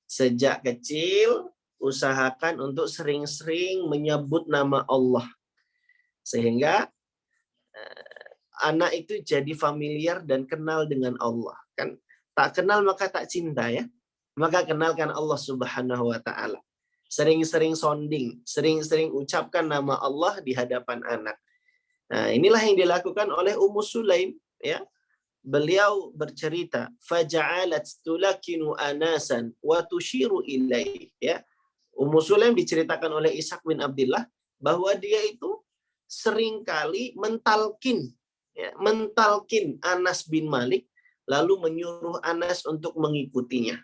Speaker 4: Sejak kecil, usahakan untuk sering-sering menyebut nama Allah. Sehingga anak itu jadi familiar dan kenal dengan Allah. Kan tak kenal maka tak cinta ya. Maka kenalkan Allah Subhanahu wa Ta'ala. Sering-sering sounding, sering-sering ucapkan nama Allah di hadapan anak. Nah, inilah yang dilakukan oleh Ummu Sulaim ya. Beliau bercerita, faja'alat tulakinu anasan wa tushiru ilaih ya. Ummu Sulaim diceritakan oleh Ishaq bin Abdullah bahwa dia itu seringkali mentalkin Anas bin Malik, lalu menyuruh Anas untuk mengikutinya.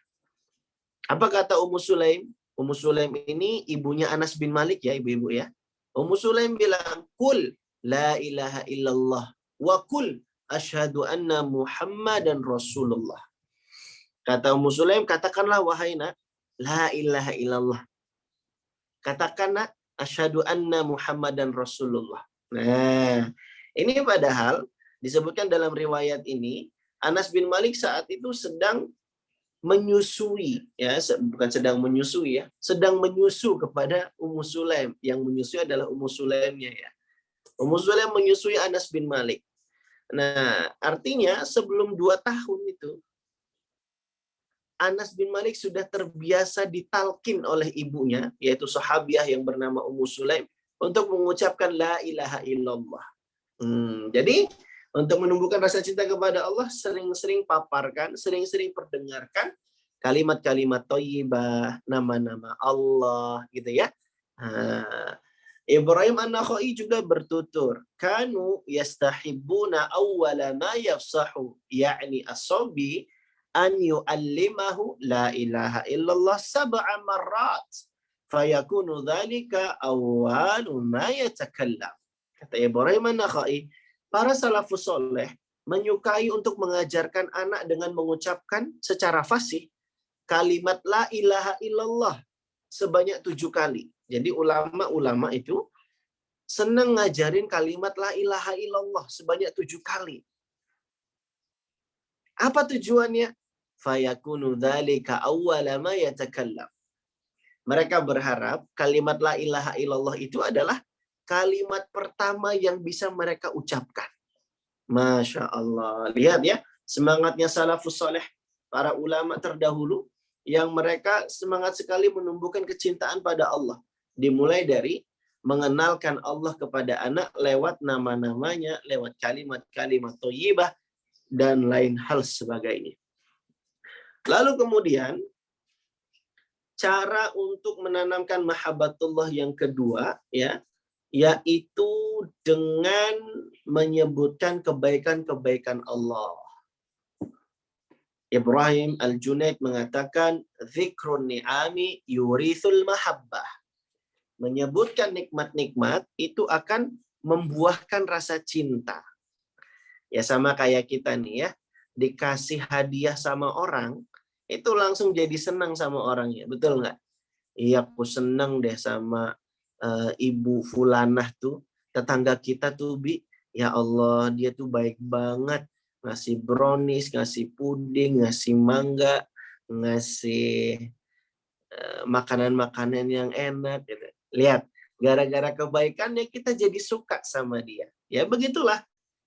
Speaker 4: Apa kata Ummu Sulaim? Ummu Sulaim ini ibunya Anas bin Malik ya, ibu-ibu ya. Ummu Sulaim bilang, "Qul la ilaha illallah wa qul asyhadu anna Muhammadan Rasulullah." Kata Ummu Sulaim, katakanlah wahai nak, la ilaha illallah. Katakanlah asyhadu anna Muhammadan Rasulullah. Nah, ini padahal Disebutkan dalam riwayat ini, Anas bin Malik saat itu sedang menyusui, ya bukan sedang menyusui ya, sedang menyusu kepada Ummu Sulaim. Yang menyusui adalah Ummu Sulaimnya ya. Ummu Sulaim menyusui Anas bin Malik. Nah, artinya sebelum 2 tahun itu Anas bin Malik sudah terbiasa ditalkin oleh ibunya, yaitu sahabiah yang bernama Ummu Sulaim, untuk mengucapkan la ilaha illallah. Jadi untuk menumbuhkan rasa cinta kepada Allah, sering-sering paparkan, sering-sering perdengarkan kalimat-kalimat thayyibah, nama-nama Allah, gitu ya. Ibrahim An-Nakhai juga bertutur, kanu yastahibbuna awwala ma yafsahu, yakni as-sabi an yu'allimahu la ilaha illallah sab'a marrat fayakunu dzalika awwalu ma yatakallam. Kata Ibrahim An-Nakhai, para salafus soleh menyukai untuk mengajarkan anak dengan mengucapkan secara fasih kalimat la ilaha illallah sebanyak 7 kali. Jadi ulama-ulama itu senang ngajarin kalimat la ilaha illallah sebanyak 7 kali. Apa tujuannya? Fayakunu dzalika awwala ma yatakallam. Mereka berharap kalimat la ilaha illallah itu adalah kalimat pertama yang bisa mereka ucapkan. Masya Allah. Lihat ya, semangatnya salafus soleh, para ulama terdahulu, yang mereka semangat sekali menumbuhkan kecintaan pada Allah. Dimulai dari mengenalkan Allah kepada anak lewat nama-namanya, lewat kalimat-kalimat thayyibah, dan lain hal sebagainya. Lalu kemudian, cara untuk menanamkan mahabbatullah yang kedua, ya, yaitu dengan menyebutkan kebaikan-kebaikan Allah. Ibrahim Al-Junaid mengatakan, zikrun ni'ami yurithul mahabbah. Menyebutkan nikmat-nikmat itu akan membuahkan rasa cinta. Ya sama kayak kita nih ya, dikasih hadiah sama orang, itu langsung jadi senang sama orangnya, betul nggak? Iya, aku senang deh sama ibu fulanah tuh, tetangga kita tuh, Bi. Ya Allah, dia tuh baik banget. Ngasih brownies, ngasih puding, ngasih mangga, ngasih makanan-makanan yang enak. Gitu. Lihat, gara-gara kebaikannya kita jadi suka sama dia. Ya begitulah.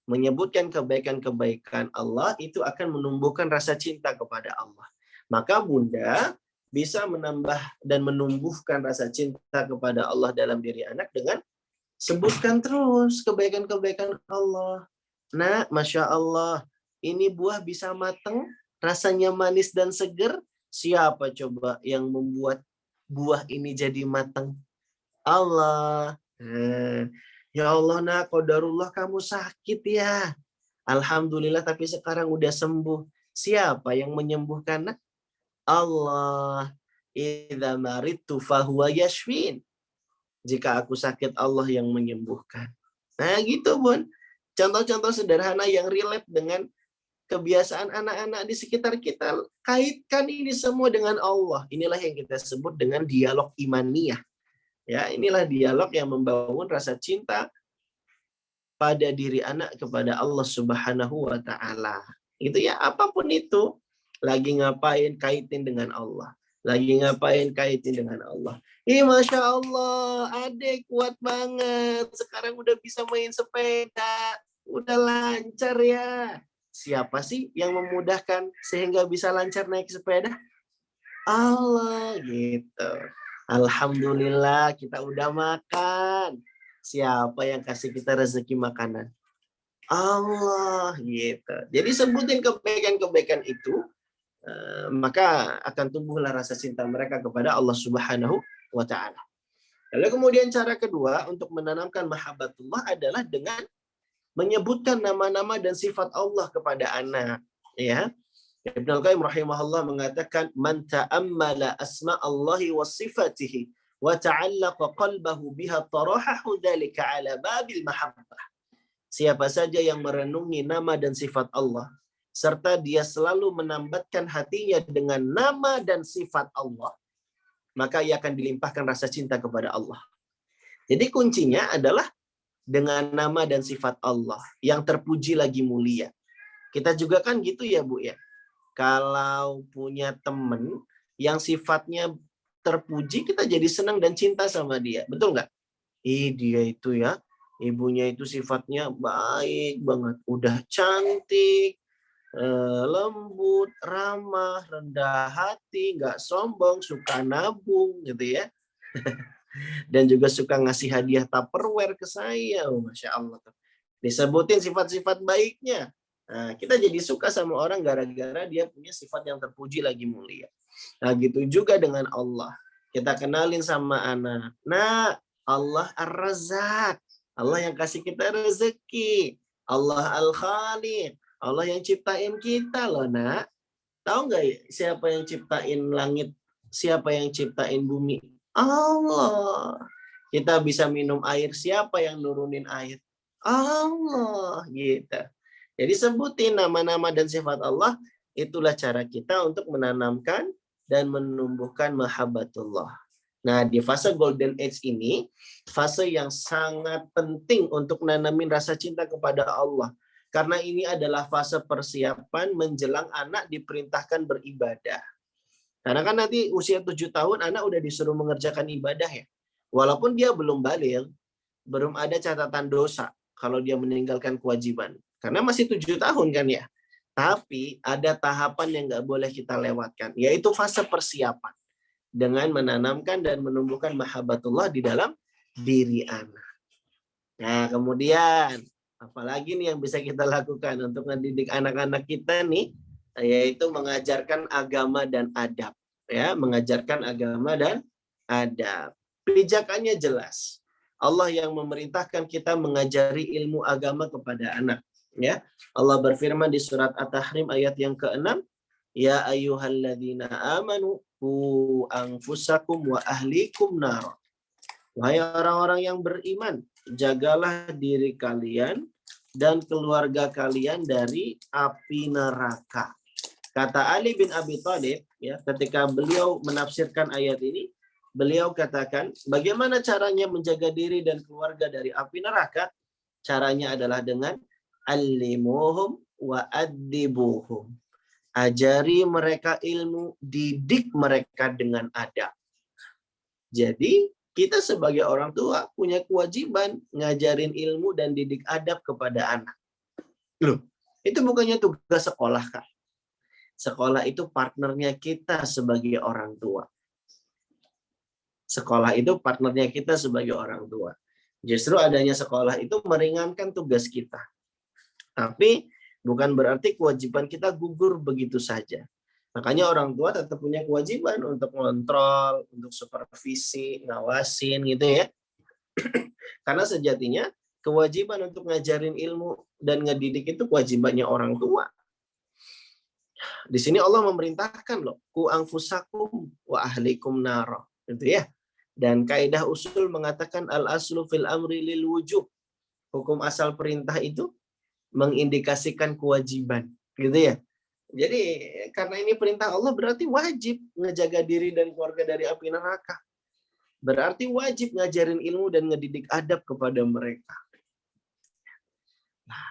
Speaker 4: Menyebutkan kebaikan-kebaikan Allah itu akan menumbuhkan rasa cinta kepada Allah. Maka Bunda bisa menambah dan menumbuhkan rasa cinta kepada Allah dalam diri anak dengan sebutkan terus kebaikan-kebaikan Allah. Nah, Masya Allah, ini buah bisa matang, rasanya manis dan seger. Siapa coba yang membuat buah ini jadi matang? Allah. Ya Allah, nak, qadarullah kamu sakit ya. Alhamdulillah, tapi sekarang udah sembuh. Siapa yang menyembuhkan, nak? Allah. Idza maridtu fahuwa yashfin. Jika aku sakit, Allah yang menyembuhkan. Nah, gitu, Bun. Contoh-contoh sederhana yang relate dengan kebiasaan anak-anak di sekitar kita. Kaitkan ini semua dengan Allah. Inilah yang kita sebut dengan dialog imaniyah. Ya, inilah dialog yang membangun rasa cinta pada diri anak kepada Allah Subhanahu wa taala. Gitu ya, apapun itu, lagi ngapain kaitin dengan Allah. Lagi ngapain kaitin dengan Allah. Masya Allah, adek kuat banget. Sekarang udah bisa main sepeda. Udah lancar ya. Siapa sih yang memudahkan sehingga bisa lancar naik sepeda? Allah, gitu. Alhamdulillah kita udah makan. Siapa yang kasih kita rezeki makanan? Allah, gitu. Jadi sebutin kebaikan-kebaikan itu, maka akan tumbuhlah rasa cinta mereka kepada Allah Subhanahu wa taala. Lalu kemudian cara kedua untuk menanamkan mahabbatullah adalah dengan menyebutkan nama-nama dan sifat Allah kepada anak, ya. Ibnu Al-Qayyim rahimahullah mengatakan, man ta'ammala asma Allahi wa sifatihi wa ta'allaqa qalbahu biha tarahahu dzalika ala babil mahabbah. Siapa saja yang merenungi nama dan sifat Allah serta dia selalu menambatkan hatinya dengan nama dan sifat Allah, maka ia akan dilimpahkan rasa cinta kepada Allah. Jadi kuncinya adalah dengan nama dan sifat Allah yang terpuji lagi mulia. Kita juga kan gitu ya Bu ya. Kalau punya temen yang sifatnya terpuji, kita jadi senang dan cinta sama dia. Betul nggak? Dia itu ya, ibunya itu sifatnya baik banget. Udah cantik, lembut, ramah, rendah hati, nggak sombong, suka nabung gitu ya. Dan juga suka ngasih hadiah Tupperware ke saya. Oh, Masya Allah. Disebutin sifat-sifat baiknya. Nah, kita jadi suka sama orang gara-gara dia punya sifat yang terpuji lagi mulia. Nah, gitu juga dengan Allah. Kita kenalin sama anak. Nah, Allah Ar-Razzaq. Allah yang kasih kita rezeki. Allah Al-Khaliq. Allah yang ciptain kita loh, Nak. Tahu nggak siapa yang ciptain langit? Siapa yang ciptain bumi? Allah. Kita bisa minum air. Siapa yang nurunin air? Allah. Gitu. Jadi sebutin nama-nama dan sifat Allah, itulah cara kita untuk menanamkan dan menumbuhkan mahabbatullah. Nah, di fase golden age ini, fase yang sangat penting untuk nanamin rasa cinta kepada Allah. Karena ini adalah fase persiapan menjelang anak diperintahkan beribadah. Karena kan nanti usia 7 tahun, anak udah disuruh mengerjakan ibadah ya. Walaupun dia belum baligh, belum ada catatan dosa kalau dia meninggalkan kewajiban. Karena masih 7 tahun kan ya. Tapi ada tahapan yang nggak boleh kita lewatkan, yaitu fase persiapan. Dengan menanamkan dan menumbuhkan mahabbatullah di dalam diri anak. Nah, kemudian, apalagi nih yang bisa kita lakukan untuk mendidik anak-anak kita nih, yaitu mengajarkan agama dan adab. Ya, mengajarkan agama dan adab. Pijakannya jelas. Allah yang memerintahkan kita mengajari ilmu agama kepada anak. Ya, Allah berfirman di surat At-Tahrim ayat yang ke-6, ya ayyuhalladzina amanu qu anfusakum wa ahlikum nar. Wahai orang-orang yang beriman, jagalah diri kalian dan keluarga kalian dari api neraka. Kata Ali bin Abi Thalib ya, ketika beliau menafsirkan ayat ini, beliau katakan, bagaimana caranya menjaga diri dan keluarga dari api neraka? Caranya adalah dengan allimuhum wa addibuhum. Ajari mereka ilmu, didik mereka dengan adab. Jadi, kita sebagai orang tua punya kewajiban ngajarin ilmu dan didik adab kepada anak. Loh, itu bukannya tugas sekolah, Kak. Sekolah itu partnernya kita sebagai orang tua. Sekolah itu partnernya kita sebagai orang tua. Justru adanya sekolah itu meringankan tugas kita. Tapi bukan berarti kewajiban kita gugur begitu saja. Makanya orang tua tetap punya kewajiban untuk mengontrol, untuk supervisi, ngawasin gitu ya. Karena sejatinya kewajiban untuk ngajarin ilmu dan ngedidik itu kewajibannya orang tua. Di sini Allah memerintahkan loh, ku anfusakum wa ahlikum nara, gitu ya. Dan kaidah usul mengatakan al aslu fil amri lil wujub. Hukum asal perintah itu mengindikasikan kewajiban, gitu ya. Jadi karena ini perintah Allah berarti wajib ngejaga diri dan keluarga dari api neraka. Berarti wajib ngajarin ilmu dan ngedidik adab kepada mereka. Nah,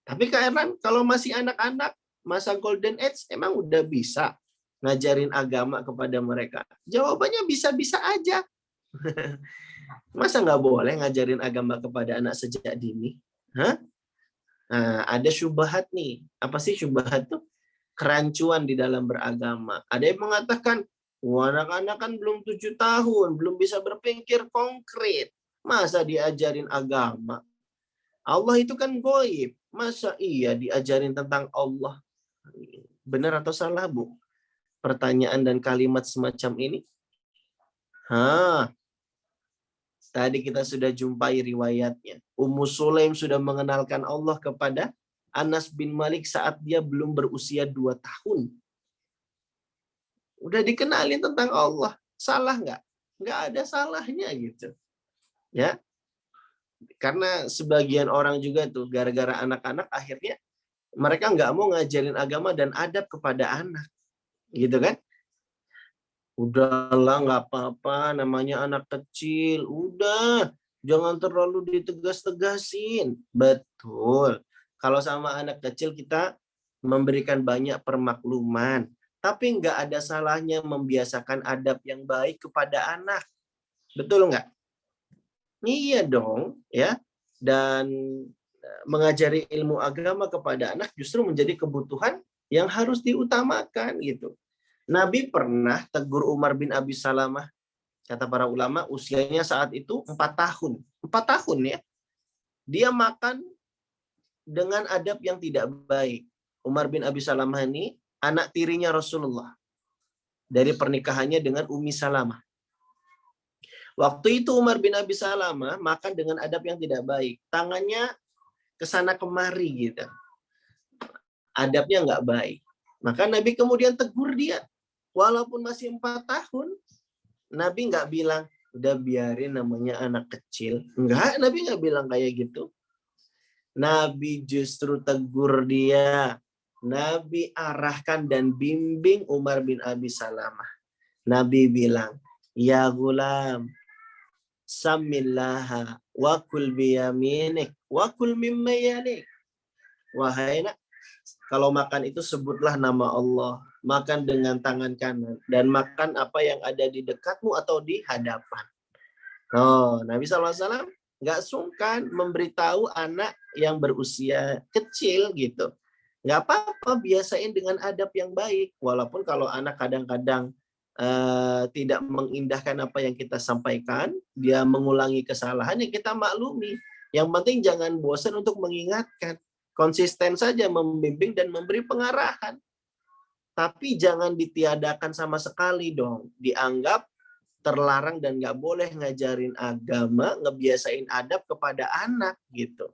Speaker 4: tapi Kak kalau masih anak-anak, masa golden age emang udah bisa ngajarin agama kepada mereka? Jawabannya bisa-bisa aja. Masa nggak boleh ngajarin agama kepada anak sejak dini? Hah? Nah, ada syubhat nih. Apa sih syubhat tuh? Kerancuan di dalam beragama. Ada yang mengatakan, anak-anak kan belum 7 tahun, belum bisa berpikir konkret. Masa diajarin agama? Allah itu kan goib. Masa iya diajarin tentang Allah? Benar atau salah, Bu? Pertanyaan dan kalimat semacam ini? Tadi kita sudah jumpai riwayatnya. Ummu Sulaim sudah mengenalkan Allah kepada Anas bin Malik saat dia belum berusia 2 tahun. Udah dikenalin tentang Allah. Salah nggak? Nggak ada salahnya gitu. Ya. Karena sebagian orang juga tuh, gara-gara anak-anak akhirnya mereka nggak mau ngajarin agama dan adab kepada anak. Gitu kan? Udahlah, nggak apa-apa, namanya anak kecil. Udah, Jangan terlalu ditegas-tegasin. Betul. Kalau sama anak kecil kita memberikan banyak permakluman. Tapi nggak ada salahnya membiasakan adab yang baik kepada anak. Betul nggak? Iya dong, ya. Dan mengajari ilmu agama kepada anak justru menjadi kebutuhan yang harus diutamakan gitu. Nabi pernah tegur Umar bin Abi Salamah, kata para ulama, usianya saat itu 4 tahun. 4 tahun ya. Dia makan dengan adab yang tidak baik. Umar bin Abi Salamah ini anak tirinya Rasulullah. Dari pernikahannya dengan Ummi Salamah. Waktu itu Umar bin Abi Salamah makan dengan adab yang tidak baik. Tangannya kesana kemari gitu. Adabnya nggak baik. Maka Nabi kemudian tegur dia. Walaupun masih 4 tahun, Nabi nggak bilang, udah biarin namanya anak kecil. Enggak, Nabi nggak bilang kayak gitu. Nabi justru tegur dia. Nabi arahkan dan bimbing Umar bin Abi Salamah. Nabi bilang, ya gulam, samillaha wa kul biyaminik wa kul mimma yalik. Wahai nak, kalau makan itu sebutlah nama Allah. Makan dengan tangan kanan. Dan makan apa yang ada di dekatmu atau di hadapan. Oh, Nabi SAW nggak sungkan memberitahu anak yang berusia kecil gitu. Nggak apa-apa, biasain dengan adab yang baik. Walaupun kalau anak kadang-kadang tidak mengindahkan apa yang kita sampaikan, dia mengulangi kesalahan, yang kita maklumi. Yang penting jangan bosan untuk mengingatkan. Konsisten saja membimbing dan memberi pengarahan. Tapi jangan ditiadakan sama sekali dong. Dianggap terlarang dan nggak boleh ngajarin agama, ngebiasain adab kepada anak gitu.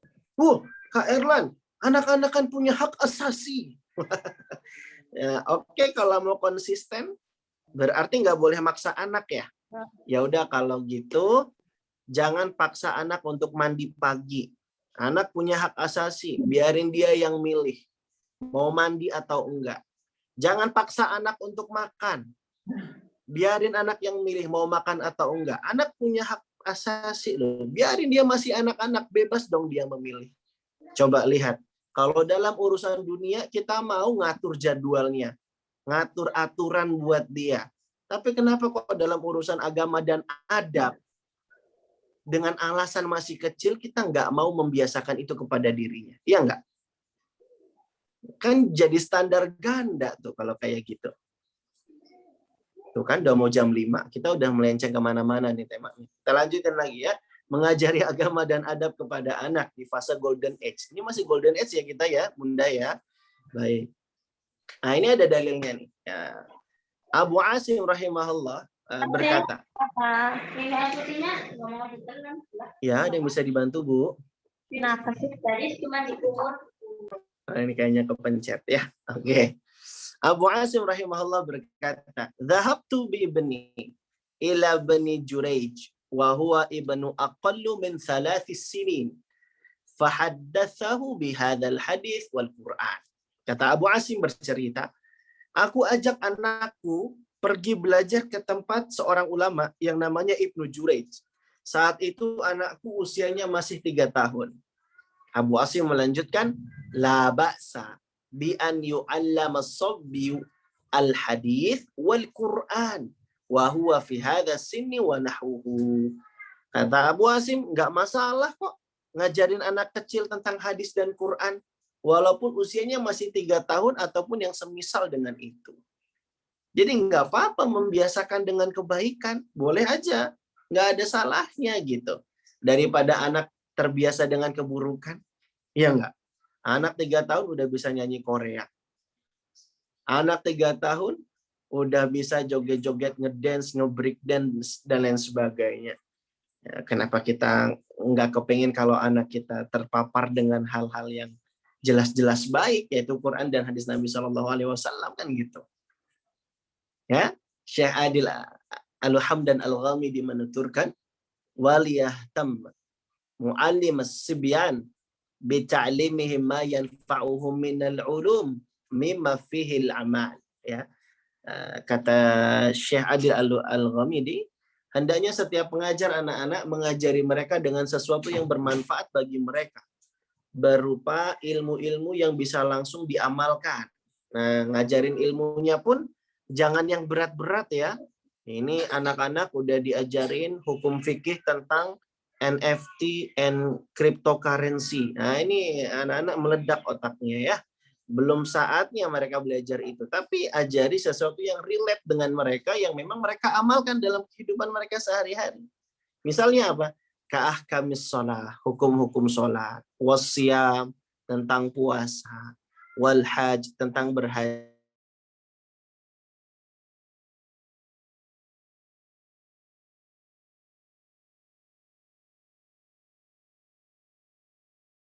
Speaker 4: Kak Erlan, anak-anak kan punya hak asasi. Ya, oke, kalau mau konsisten, berarti nggak boleh maksa anak ya. Ya udah kalau gitu, jangan paksa anak untuk mandi pagi. Anak punya hak asasi, biarin dia yang milih mau mandi atau enggak. Jangan paksa anak untuk makan. Biarin anak yang milih mau makan atau enggak. Anak punya hak asasi loh. Biarin dia masih anak-anak, bebas dong dia memilih. Coba lihat, kalau dalam urusan dunia kita mau ngatur jadwalnya, ngatur aturan buat dia. Tapi kenapa kok dalam urusan agama dan adab, dengan alasan masih kecil kita nggak mau membiasakan itu kepada dirinya? Iya nggak? Kan jadi standar ganda tuh kalau kayak gitu. Tuh kan udah mau jam 5, kita udah melenceng kemana-mana nih temanya. Kita lanjutkan lagi ya. Mengajari agama dan adab kepada anak di fase golden age. Ini masih golden age ya kita ya, Bunda ya. Baik. Nah ini ada dalilnya nih. Ya. Abu Asim rahimahullah berkata. Ya, ada yang bisa dibantu Bu.
Speaker 2: Kenapa sih tadi cuma dikumur?
Speaker 4: Nah, ini kayaknya kepencet ya. Oke. Abu Asim rahimahullah berkata, "Dhahabtu bi ibni ila bani Jurayj wa huwa ibnu aqallu min 3 sinin. Fahaddatsahu bi hadzal hadits wal Qur'an." Kata Abu Asim bercerita, aku ajak anakku pergi belajar ke tempat seorang ulama yang namanya Ibnu Jurayj. Saat itu anakku usianya masih 3 tahun. Abu Asim melanjutkan, la ba'sa bi an yu'allama as-sabbiyu al-hadits wal Qur'an wa huwa fi hadha sinni wa nahwuhu. Kata Abu Asim, enggak masalah kok ngajarin anak kecil tentang hadis dan Quran walaupun usianya masih 3 tahun ataupun yang semisal dengan itu. Jadi enggak apa-apa membiasakan dengan kebaikan, boleh aja, enggak ada salahnya gitu. Daripada anak terbiasa dengan keburukan. Iya enggak? Anak 3 tahun udah bisa nyanyi Korea. Anak 3 tahun udah bisa joget-joget, ngedance, nge-break dance, dan lain sebagainya. Ya, kenapa kita nggak kepingin kalau anak kita terpapar dengan hal-hal yang jelas-jelas baik, yaitu Quran dan hadis Nabi SAW kan gitu. Ya, Syekh Adil Al-Hamdan Al-Ghamidi menuturkan, waliyahtam mu'allim as-sibyan bita'limihim ma yanfa'uhum minal ulum mimma fihi al-amal. Ya. Kata Syekh Adil Al-Ghamidi, Hendaknya setiap pengajar anak-anak mengajari mereka dengan sesuatu yang bermanfaat bagi mereka, berupa ilmu-ilmu yang bisa langsung diamalkan. Nah, ngajarin ilmunya pun jangan yang berat-berat ya. Ini anak-anak udah diajarin hukum fikih tentang NFT and cryptocurrency. Nah, ini anak-anak meledak otaknya ya. Belum saatnya mereka belajar itu, tapi ajari sesuatu yang relate dengan mereka, yang memang mereka amalkan dalam kehidupan mereka sehari-hari. Misalnya apa? Ka'ahkamis sholat, hukum-hukum sholat, wasyam, tentang puasa, wal haj, tentang berhaji,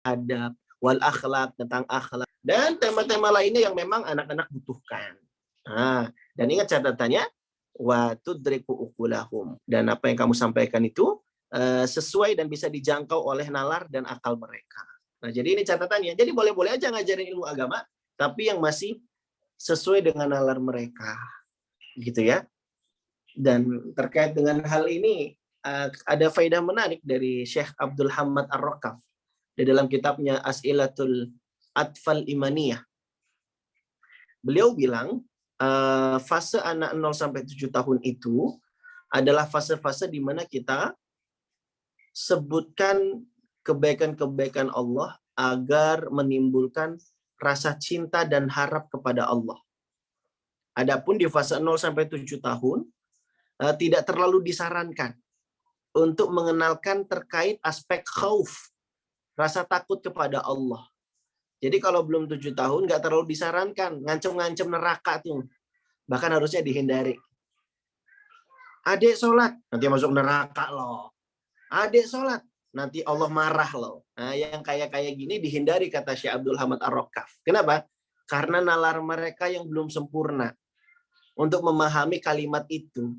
Speaker 4: adab, wal akhlak, tentang akhlak, dan tema-tema lainnya yang memang anak-anak butuhkan. Nah, dan ingat catatannya, wa tudriku ukulahum, dan apa yang kamu sampaikan itu sesuai dan bisa dijangkau oleh nalar dan akal mereka. Nah, jadi ini catatannya. Jadi boleh-boleh aja ngajarin ilmu agama, tapi yang masih sesuai dengan nalar mereka, gitu ya. Dan terkait dengan hal ini ada faedah menarik dari Syekh Abdul Hamad Ar-Rakaf di dalam kitabnya As'ilatul Atfal Imaniyah. Beliau bilang fase anak 0 sampai 7 tahun itu adalah fase-fase di mana kita sebutkan kebaikan-kebaikan Allah agar menimbulkan rasa cinta dan harap kepada Allah. Adapun di fase 0 sampai 7 tahun tidak terlalu disarankan untuk mengenalkan terkait aspek khauf, rasa takut kepada Allah. Jadi kalau belum 7 tahun nggak terlalu disarankan ngancem-ngancem neraka tuh. Bahkan harusnya dihindari. Adik sholat, nanti masuk neraka loh. Adik sholat, nanti Allah marah loh. Nah, yang kayak gini dihindari, kata Syekh Abdul Hamad Ar-Rakaf. Kenapa? Karena nalar mereka yang belum sempurna untuk memahami kalimat itu.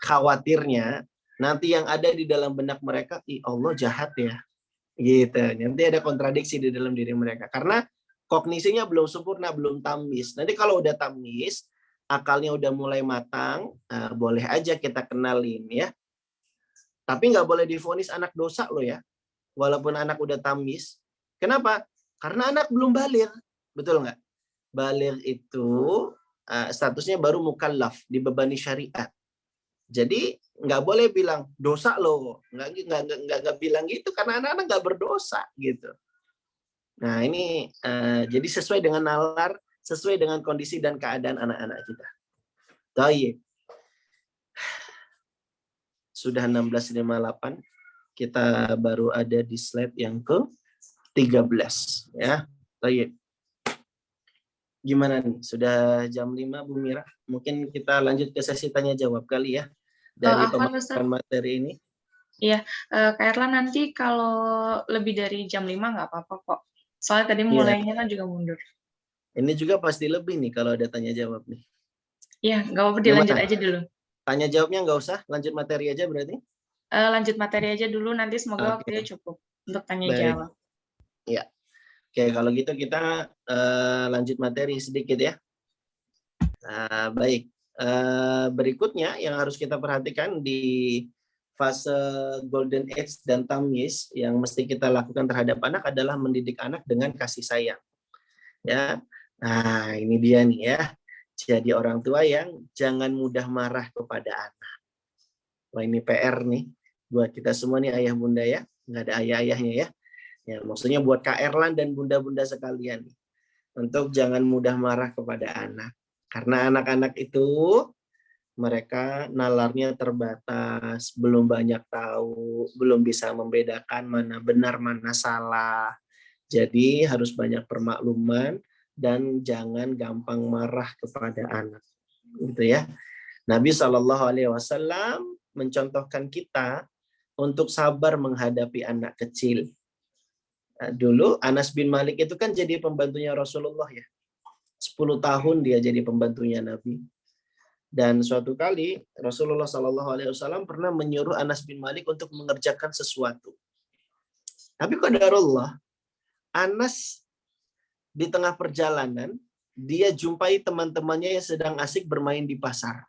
Speaker 4: Khawatirnya nanti yang ada di dalam benak mereka, ih Allah jahat ya. Gitu. Nanti ada kontradiksi di dalam diri mereka. Karena kognisinya belum sempurna, belum tamis. Nanti kalau udah tamis, akalnya udah mulai matang, boleh aja kita kenalin ya. Tapi nggak boleh divonis anak dosa loh ya. Walaupun anak udah tamis. Kenapa? Karena anak belum baligh. Betul nggak? Baligh itu statusnya baru mukallaf, dibebani syariat. Jadi nggak boleh bilang dosa loh, nggak bilang gitu karena anak-anak nggak berdosa gitu. Nah ini jadi sesuai dengan nalar, sesuai dengan kondisi dan keadaan anak-anak kita. Baik. Sudah 16.58, kita baru ada di slide yang ke-13 ya. Baik. Gimana nih? Sudah jam 5 Bu Mira? Mungkin kita lanjut ke sesi tanya jawab kali ya dari pemaparan materi ini.
Speaker 1: Iya, Kak Erlan nanti kalau lebih dari jam 5 nggak apa-apa kok. Soalnya tadi mulainya kan juga mundur.
Speaker 4: Ini juga pasti lebih nih kalau ada tanya jawab nih.
Speaker 1: Iya, nggak apa-apa, dilanjut aja dulu.
Speaker 4: Tanya jawabnya nggak usah, lanjut materi aja berarti?
Speaker 1: Lanjut materi aja dulu, nanti semoga waktunya cukup untuk tanya jawab.
Speaker 4: Ya. Oke, kalau gitu kita lanjut materi sedikit ya. Baik. Berikutnya yang harus kita perhatikan di fase golden age dan tamyiz yang mesti kita lakukan terhadap anak adalah mendidik anak dengan kasih sayang. Ya. Nah, ini dia nih ya. Jadi orang tua yang jangan mudah marah kepada anak. Wah, ini PR nih buat kita semua nih ayah bunda ya. Nggak ada ayah-ayahnya ya. Ya, maksudnya buat Kak Erlan dan bunda-bunda sekalian untuk jangan mudah marah kepada anak. Karena anak-anak itu mereka nalarnya terbatas, belum banyak tahu, belum bisa membedakan mana benar mana salah. Jadi harus banyak permakluman dan jangan gampang marah kepada anak. Gitu ya. Nabi SAW mencontohkan kita untuk sabar menghadapi anak kecil. Dulu Anas bin Malik itu kan jadi pembantunya Rasulullah ya. 10 tahun dia jadi pembantunya Nabi. Dan suatu kali Rasulullah SAW pernah menyuruh Anas bin Malik untuk mengerjakan sesuatu. Tapi qadarullah, Anas di tengah perjalanan dia jumpai teman-temannya yang sedang asik bermain di pasar.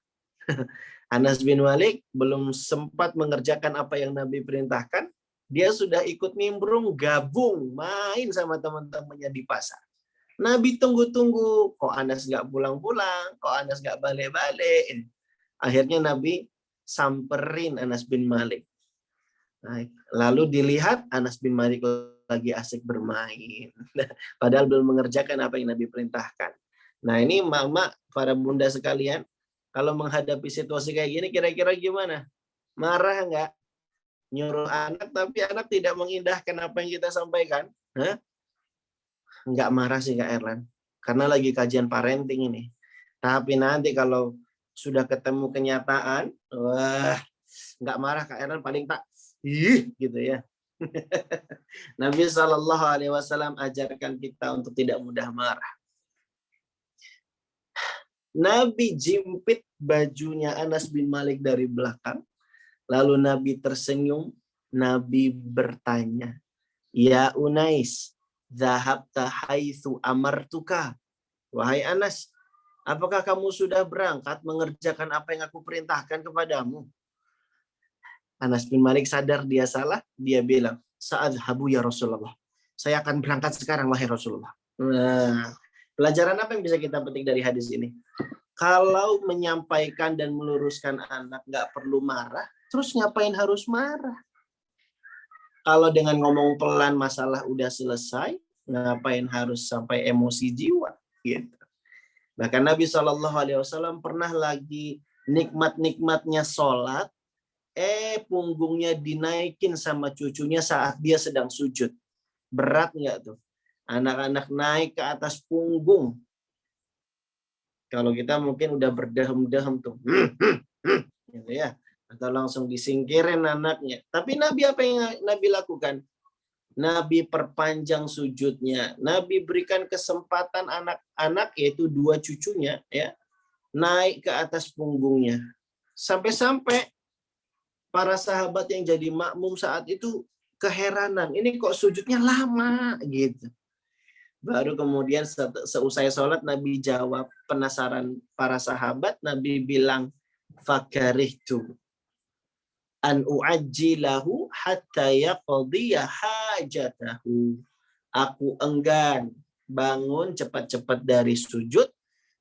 Speaker 4: Anas bin Malik belum sempat mengerjakan apa yang Nabi perintahkan, dia sudah ikut nimbrung, gabung, main sama teman-temannya di pasar. Nabi tunggu-tunggu, kok Anas nggak pulang-pulang, kok Anas nggak balik-balik. Akhirnya Nabi samperin Anas bin Malik. Lalu dilihat Anas bin Malik lagi asik bermain. Padahal belum mengerjakan apa yang Nabi perintahkan. Nah ini mama, para bunda sekalian, kalau menghadapi situasi kayak gini kira-kira gimana? Marah nggak? Nyuruh anak tapi anak tidak mengindahkan apa yang kita sampaikan? Hah? Nggak marah sih Kak Erlan. Karena lagi kajian parenting ini. Tapi nanti kalau sudah ketemu kenyataan, wah, nggak marah Kak Erlan, paling tak gitu ya. Nabi Shallallahu Alaihi Wasallam ajarkan kita untuk tidak mudah marah. Nabi jimpit bajunya Anas bin Malik dari belakang, lalu Nabi tersenyum. Nabi bertanya, Ya Unais, zahabta haitsu amartuka. Wahai Anas, apakah kamu sudah berangkat mengerjakan apa yang aku perintahkan kepadamu? Anas bin Malik sadar dia salah, dia bilang, Sa'adhabu ya Rasulullah. Saya akan berangkat sekarang, wahai Rasulullah. Nah, pelajaran apa yang bisa kita petik dari hadis ini? Kalau menyampaikan dan meluruskan anak nggak perlu marah, terus ngapain harus marah? Kalau dengan ngomong pelan masalah udah selesai, ngapain harus sampai emosi jiwa? Gitu. Bahkan Nabi SAW pernah lagi nikmat-nikmatnya sholat, punggungnya dinaikin sama cucunya saat dia sedang sujud. Berat nggak tuh? Anak-anak naik ke atas punggung. Kalau kita mungkin udah berdehem-dehem tuh. Gitu ya. Atau langsung disingkirin anaknya. Tapi Nabi apa yang Nabi lakukan? Nabi perpanjang sujudnya. Nabi berikan kesempatan anak-anak, yaitu dua cucunya, ya, naik ke atas punggungnya. Sampai-sampai para sahabat yang jadi makmum saat itu keheranan. Ini kok sujudnya lama gitu. Baru kemudian seusai sholat Nabi jawab penasaran para sahabat. Nabi bilang, fakarihtu an u'ajjilahu hatta yaqdiya hajatahu. Aku enggan bangun cepat-cepat dari sujud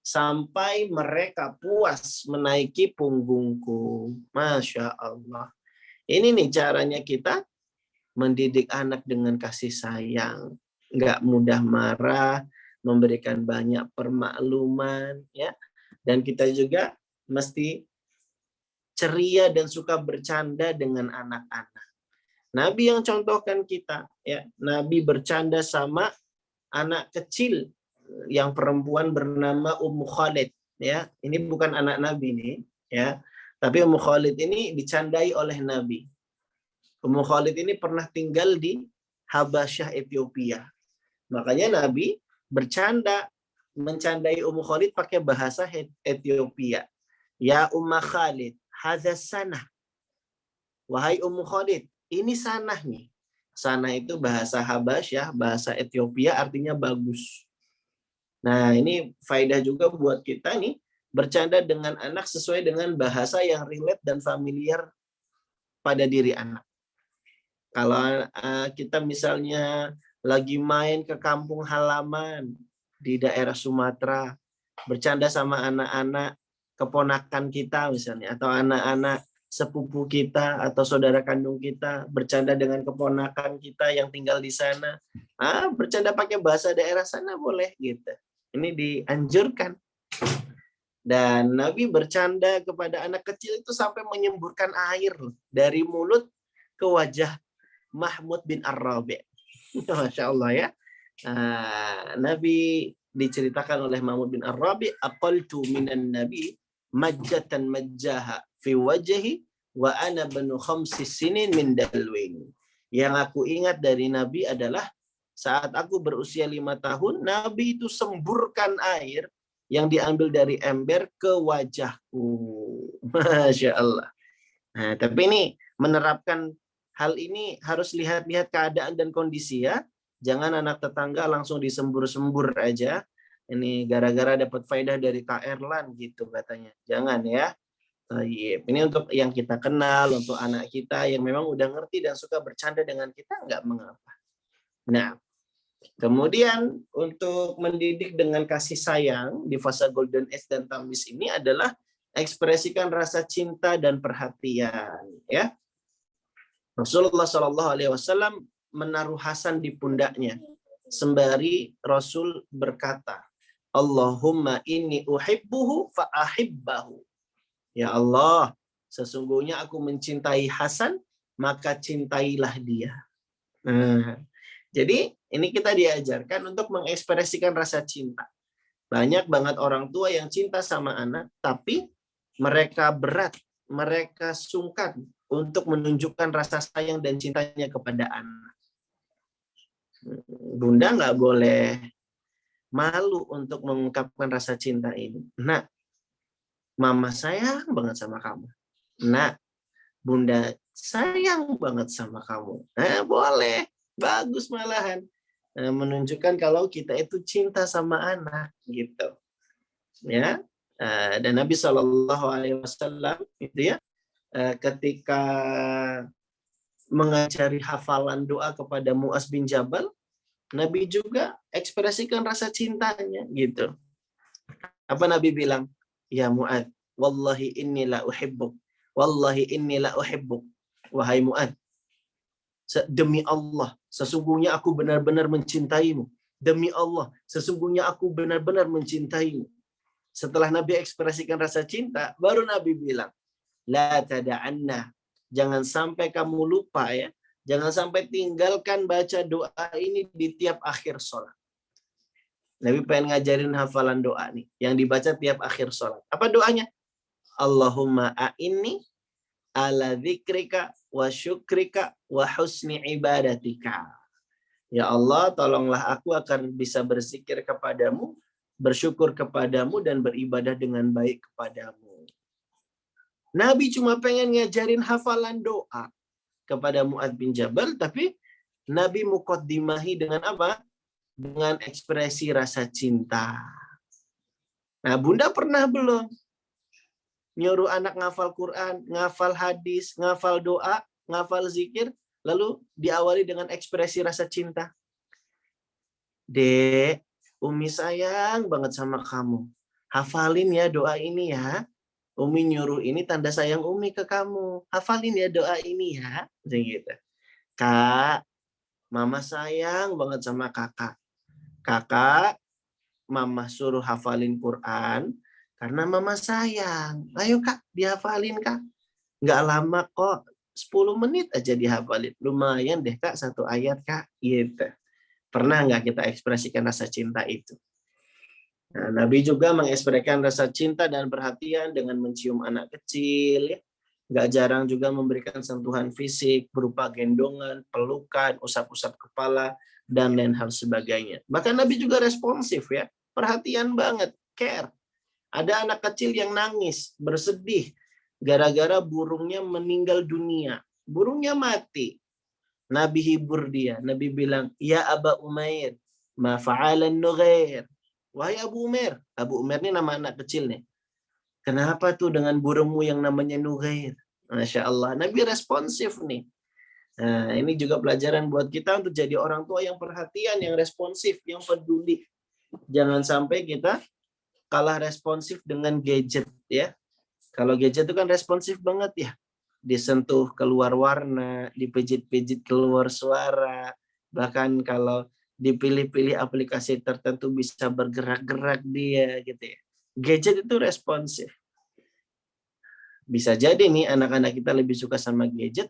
Speaker 4: sampai mereka puas menaiki punggungku. Masya Allah. Ini nih caranya kita mendidik anak dengan kasih sayang. Nggak mudah marah, memberikan banyak permakluman, ya. Dan kita juga mesti ceria dan suka bercanda dengan anak-anak. Nabi yang contohkan kita, ya. Nabi bercanda sama anak kecil yang perempuan bernama Ummu Khalid, ya. Ini bukan anak Nabi nih, ya. Tapi Ummu Khalid ini dicandai oleh Nabi. Ummu Khalid ini pernah tinggal di Habasyah, Ethiopia. Makanya Nabi mencandai Ummu Khalid pakai bahasa Ethiopia. Ya Umma Khalid, hadza sanah. Wahai Ummu Khalid, ini sanah nih. Sanah itu bahasa Habasyah, bahasa Ethiopia, artinya bagus. Nah, ini faedah juga buat kita nih, bercanda dengan anak sesuai dengan bahasa yang relate dan familiar pada diri anak. Kalau kita misalnya lagi main ke kampung halaman di daerah Sumatera, bercanda sama anak-anak keponakan kita misalnya, atau anak-anak sepupu kita atau saudara kandung kita, bercanda dengan keponakan kita yang tinggal di sana, bercanda pakai bahasa daerah sana boleh gitu. Ini dianjurkan. Dan Nabi bercanda kepada anak kecil itu sampai menyemburkan air dari mulut ke wajah Mahmud bin Ar-Rabi'. Masya Allah ya. Nabi diceritakan oleh Mahmud bin Ar-Rabi', aqaltu minan nabi majjatan majjaha fi wajhi wa ana banu khamsi sinin min dalwin. Yang aku ingat dari Nabi adalah saat aku berusia 5 tahun, Nabi itu semburkan air yang diambil dari ember ke wajahku. Masya Allah. Nah, tapi ini menerapkan hal ini harus lihat-lihat keadaan dan kondisi ya. Jangan anak tetangga langsung disembur-sembur aja. Ini gara-gara dapat faedah dari Kak Erlan gitu katanya. Jangan ya. Tayyib. Ini untuk yang kita kenal, untuk anak kita yang memang udah ngerti dan suka bercanda dengan kita, nggak mengapa. Nah, kemudian untuk mendidik dengan kasih sayang di fase golden age dan tamyiz ini adalah ekspresikan rasa cinta dan perhatian. Ya, Rasulullah Shallallahu Alaihi Wasallam menaruh Hasan di pundaknya sembari Rasul berkata, Allahumma inni uhibbuhu fa ahibbahu. Ya Allah, sesungguhnya aku mencintai Hasan, maka cintailah dia. Nah, jadi ini kita diajarkan untuk mengekspresikan rasa cinta. Banyak banget orang tua yang cinta sama anak, tapi mereka berat, mereka sungkan untuk menunjukkan rasa sayang dan cintanya kepada anak. Bunda nggak boleh malu untuk mengungkapkan rasa cinta ini. Nah, Mama sayang banget sama kamu. Nah, Bunda sayang banget sama kamu. Nah, boleh. Bagus malahan. Nah, menunjukkan kalau kita itu cinta sama anak. Gitu. Ya. Dan Nabi SAW itu ya, ketika mengajari hafalan doa kepada Mu'az bin Jabal, Nabi juga ekspresikan rasa cintanya. Gitu. Apa Nabi bilang? Ya Mu'ad, wallahi inni la uhibbuk. Wallahi inni la uhibbuk. Wahai Mu'ad, demi Allah, sesungguhnya aku benar-benar mencintaimu. Demi Allah, sesungguhnya aku benar-benar mencintaimu. Setelah Nabi ekspresikan rasa cinta, baru Nabi bilang, la tada'anna. Jangan sampai kamu lupa ya. Jangan sampai tinggalkan baca doa ini di tiap akhir sholat. Nabi pengen ngajarin hafalan doa nih yang dibaca tiap akhir sholat. Apa doanya? Allahumma a'inni ala dzikrika wa syukrika wa husni ibadatika. Ya Allah, tolonglah aku agar bisa berzikir kepadamu, bersyukur kepadamu, dan beribadah dengan baik kepadamu. Nabi cuma pengen ngajarin hafalan doa kepada Mu'adz bin Jabal, tapi Nabi muqaddimahi dengan apa? Dengan ekspresi rasa cinta. Nah, Bunda pernah belum nyuruh anak ngafal Quran, ngafal hadis, ngafal doa, ngafal zikir, lalu diawali dengan ekspresi rasa cinta? Dek, Umi sayang banget sama kamu. Hafalin ya doa ini ya. Umi nyuruh ini tanda sayang Umi ke kamu. Hafalin ya doa ini ya. Gitu. Kak, Mama sayang banget sama kakak. Kakak, Mama suruh hafalin Quran karena Mama sayang. Ayo Kak, dihafalin Kak. Nggak lama kok, 10 menit aja dihafalin. Lumayan deh Kak, 1 ayat Kak. Gitu. Pernah nggak kita ekspresikan rasa cinta itu? Nah, Nabi juga mengekspresikan rasa cinta dan perhatian dengan mencium anak kecil. Ya. Nggak jarang juga memberikan sentuhan fisik berupa gendongan, pelukan, usap-usap kepala, dan lain hal sebagainya. Bahkan Nabi juga responsif ya, perhatian banget, care. Ada anak kecil yang nangis, bersedih, gara-gara burungnya meninggal dunia. Burungnya mati. Nabi hibur dia. Nabi bilang, ya Aba Umair, ma fa'alan nughair. Wahai Abu Umair. Abu Umair ini nama anak kecil nih. Kenapa tuh dengan burungmu yang namanya Nughair? Masya Allah. Nabi responsif nih. Nah, ini juga pelajaran buat kita untuk jadi orang tua yang perhatian, yang responsif, yang peduli. Jangan sampai kita kalah responsif dengan gadget ya. Kalau gadget itu kan responsif banget ya. Disentuh keluar warna, dipijit-pijit keluar suara. Bahkan kalau dipilih-pilih aplikasi tertentu bisa bergerak-gerak dia gitu ya. Gadget itu responsif. Bisa jadi nih anak-anak kita lebih suka sama gadget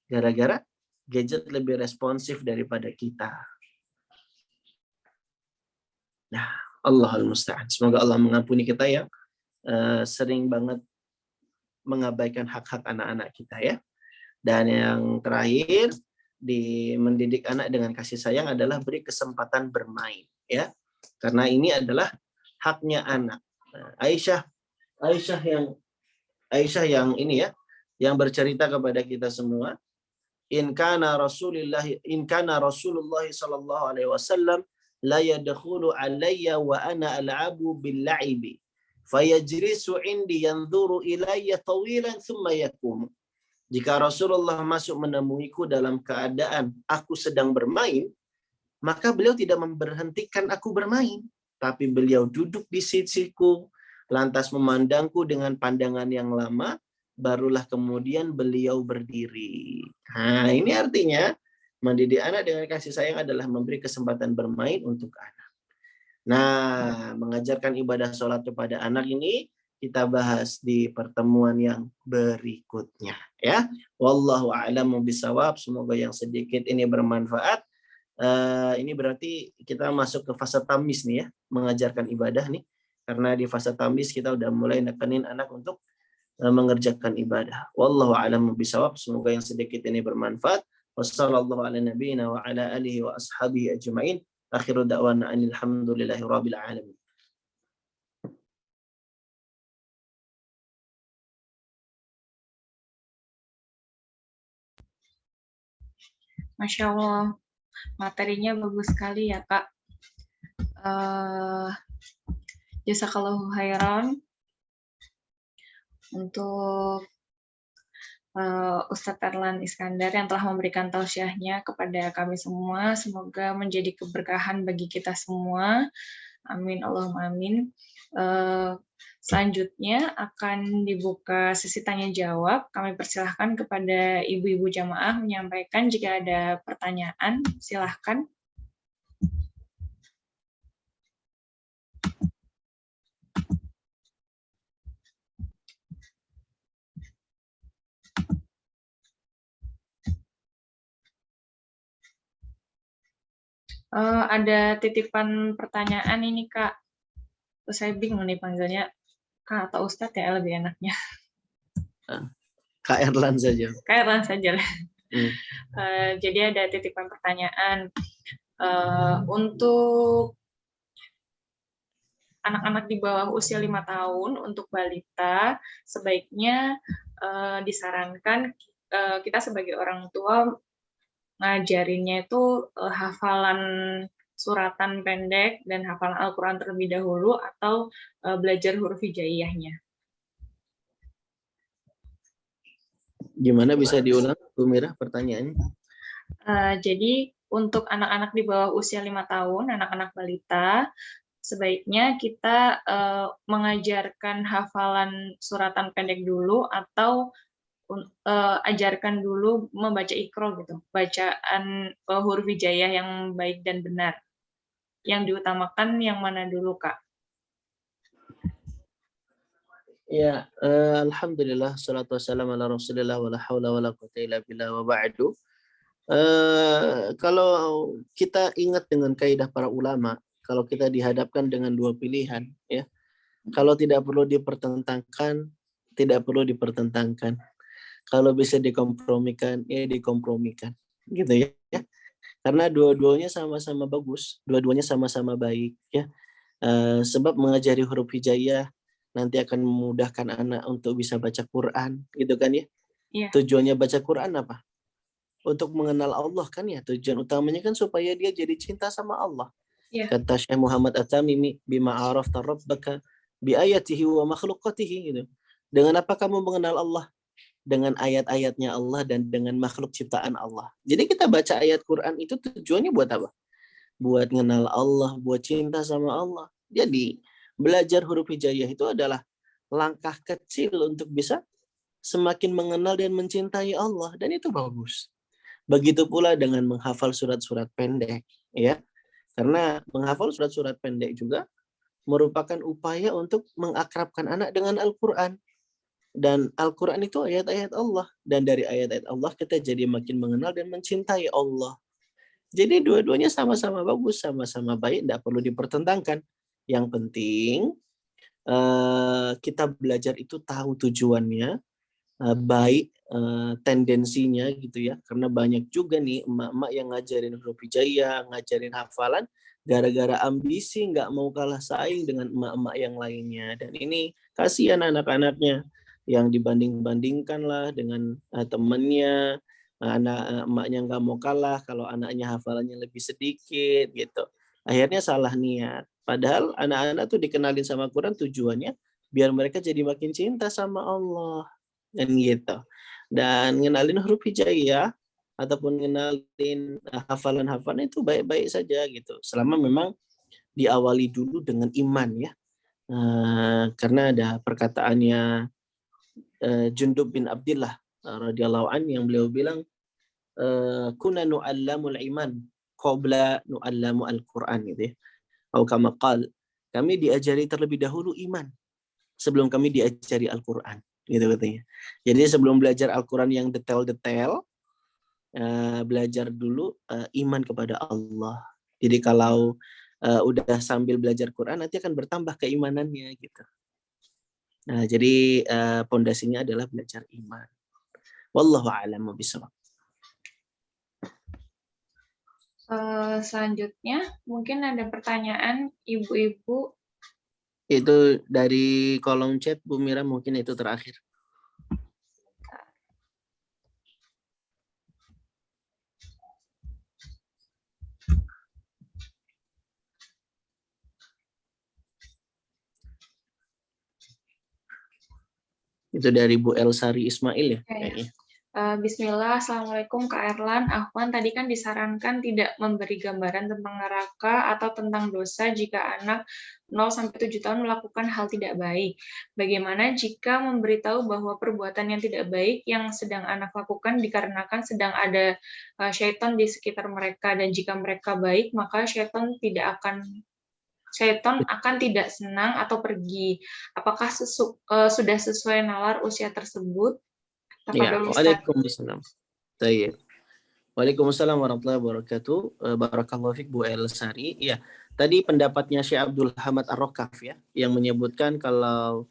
Speaker 4: gara-gara gadget lebih responsif daripada kita. Nah, Allahul Musta'an. Semoga Allah mengampuni kita yang sering banget mengabaikan hak-hak anak-anak kita ya. Dan yang terakhir, di mendidik anak dengan kasih sayang adalah beri kesempatan bermain ya. Karena ini adalah haknya anak. Nah, Aisyah yang ini ya, yang bercerita kepada kita semua, in kana Rasulullah sallallahu alaihi wasallam la yadkhulu alayya wa ana al'abu bil la'ibi fayajlisu indi yanzuru ilayya tawilan thumma yakum. Jika Rasulullah masuk menemuiku dalam keadaan aku sedang bermain, maka beliau tidak memberhentikan aku bermain, tapi beliau duduk di sisiku, lantas memandangku dengan pandangan yang lama, barulah kemudian beliau berdiri. Nah, ini artinya mendidik anak dengan kasih sayang adalah memberi kesempatan bermain untuk anak. Nah, mengajarkan ibadah sholat kepada anak ini kita bahas di pertemuan yang berikutnya, ya. Wallahu a'lamu bishawab. Semoga yang sedikit ini bermanfaat. Ini berarti kita masuk ke fase tamis nih ya, mengajarkan ibadah nih. Karena di fase tamis kita udah mulai nekenin anak untuk mengerjakan ibadah. Wallahu a'lamu bishawab. Semoga yang sedikit ini bermanfaat. Wassallallahu ala nabiyyina wa ala alihi wa ashabihi ajma'in. Akhiru da'wana alhamdulillahi rabbil alamin.
Speaker 1: Masya Allah, materinya bagus sekali ya Kak. Jazakallahu khairan untuk Ustadz Erlan Iskandar yang telah memberikan tausiahnya kepada kami semua. Semoga menjadi keberkahan bagi kita semua. Amin, Allahumma amin. Selanjutnya akan dibuka sesi tanya jawab. Kami persilahkan kepada ibu-ibu jamaah menyampaikan jika ada pertanyaan. Silahkan. Ada titipan pertanyaan ini Kak. Terus saya bingung nih panggilnya Kak atau Ustadz ya, lebih enaknya.
Speaker 4: Kak Erlan saja.
Speaker 1: Kak Erlan saja. Jadi ada titipan pertanyaan. Untuk anak-anak di bawah usia 5 tahun, untuk balita, sebaiknya disarankan kita sebagai orang tua ngajarinnya itu hafalan suratan pendek dan hafalan Al-Quran terlebih dahulu atau belajar huruf hijaiyahnya.
Speaker 4: Gimana bisa diulang, Bu Mira, pertanyaannya?
Speaker 1: Jadi untuk anak-anak di bawah usia 5 tahun, anak-anak balita, sebaiknya kita mengajarkan hafalan suratan pendek dulu atau ajarkan dulu membaca Iqra gitu, bacaan huruf hijaiyah yang baik dan benar. Yang diutamakan yang mana dulu, Kak?
Speaker 4: Ya, alhamdulillah, salatu wassalamu ala rasulillah wa la hawla wa la quwwata illa billah wa ba'du. Kalau kita ingat dengan kaidah para ulama, kalau kita dihadapkan dengan dua pilihan, ya, kalau tidak perlu dipertentangkan, tidak perlu dipertentangkan. Kalau bisa dikompromikan, ya dikompromikan, gitu ya. Karena dua-duanya sama-sama bagus, dua-duanya sama-sama baik, ya. Sebab mengajari huruf hijaiyah nanti akan memudahkan anak untuk bisa baca Quran, gitu kan ya.
Speaker 1: Iya.
Speaker 4: Tujuannya baca Quran apa? Untuk mengenal Allah kan ya. Tujuan utamanya kan supaya dia jadi cinta sama Allah.
Speaker 1: Iya.
Speaker 4: Kata Syekh Muhammad At-Tamimi, bima arafta rabbaka bi ayatihi wa makhluqatihi, gitu. Dengan apa kamu mengenal Allah? Dengan ayat-ayatnya Allah dan dengan makhluk ciptaan Allah. Jadi kita baca ayat Quran itu tujuannya buat apa? Buat mengenal Allah, buat cinta sama Allah. Jadi belajar huruf hijaiyah itu adalah langkah kecil untuk bisa semakin mengenal dan mencintai Allah, dan itu bagus. Begitu pula dengan menghafal surat-surat pendek, ya. Karena menghafal surat-surat pendek juga merupakan upaya untuk mengakrabkan anak dengan Al-Quran. Dan Al-Quran itu ayat-ayat Allah. Dan dari ayat-ayat Allah kita jadi makin mengenal dan mencintai Allah. Jadi dua-duanya sama-sama bagus, sama-sama baik, tidak perlu dipertentangkan. Yang penting kita belajar itu tahu tujuannya, baik tendensinya gitu ya. Karena banyak juga nih emak-emak yang ngajarin huruf hijaiyah, ngajarin hafalan, gara-gara ambisi nggak mau kalah saing dengan emak-emak yang lainnya. Dan ini kasihan anak-anaknya yang dibanding-bandingkan lah dengan temannya, anak emaknya nggak mau kalah kalau anaknya hafalannya lebih sedikit gitu. Akhirnya salah niat. Padahal anak-anak tuh dikenalin sama Quran tujuannya biar mereka jadi makin cinta sama Allah dan gitu. Dan ngenalin huruf hijaiyah ataupun ngenalin hafalan-hafalan itu baik-baik saja gitu. Selama memang diawali dulu dengan iman ya. Karena ada perkataannya Jundub bin Abdillah radhiyallahu an yang beliau bilang kunna nu'allamul iman qabla nu'allamu al-Qur'an gitu ya. Atau kama qal, kami diajari terlebih dahulu iman sebelum kami diajari Al-Qur'an gitu katanya. Jadi sebelum belajar Al-Qur'an yang detail-detail, belajar dulu iman kepada Allah. Jadi kalau udah sambil belajar Quran nanti akan bertambah keimanannya gitu. Nah, jadi pondasinya adalah belajar iman. Wallahu a'lam bishawab.
Speaker 1: Selanjutnya mungkin ada pertanyaan ibu-ibu.
Speaker 4: Itu dari kolom chat Bu Mira, mungkin itu terakhir. Itu dari Bu Elsari Ismail ya kayaknya.
Speaker 1: Bismillah, Assalamualaikum Kak Erlan. Ahwan, tadi kan disarankan tidak memberi gambaran tentang neraka atau tentang dosa jika anak 0-7 tahun melakukan hal tidak baik. Bagaimana jika memberitahu bahwa perbuatan yang tidak baik yang sedang anak lakukan dikarenakan sedang ada syaitan di sekitar mereka, dan jika mereka baik, maka syaitan akan tidak senang atau pergi. Apakah sudah sesuai nalar usia tersebut?
Speaker 4: Ya, waalaikumsalam. Baik. Waalaikumsalam warahmatullahi wabarakatuh. Barakallahu fiik Bu Elsari. Ya, tadi pendapatnya Syekh Abdul Hamad Ar-Rakaf ya, yang menyebutkan kalau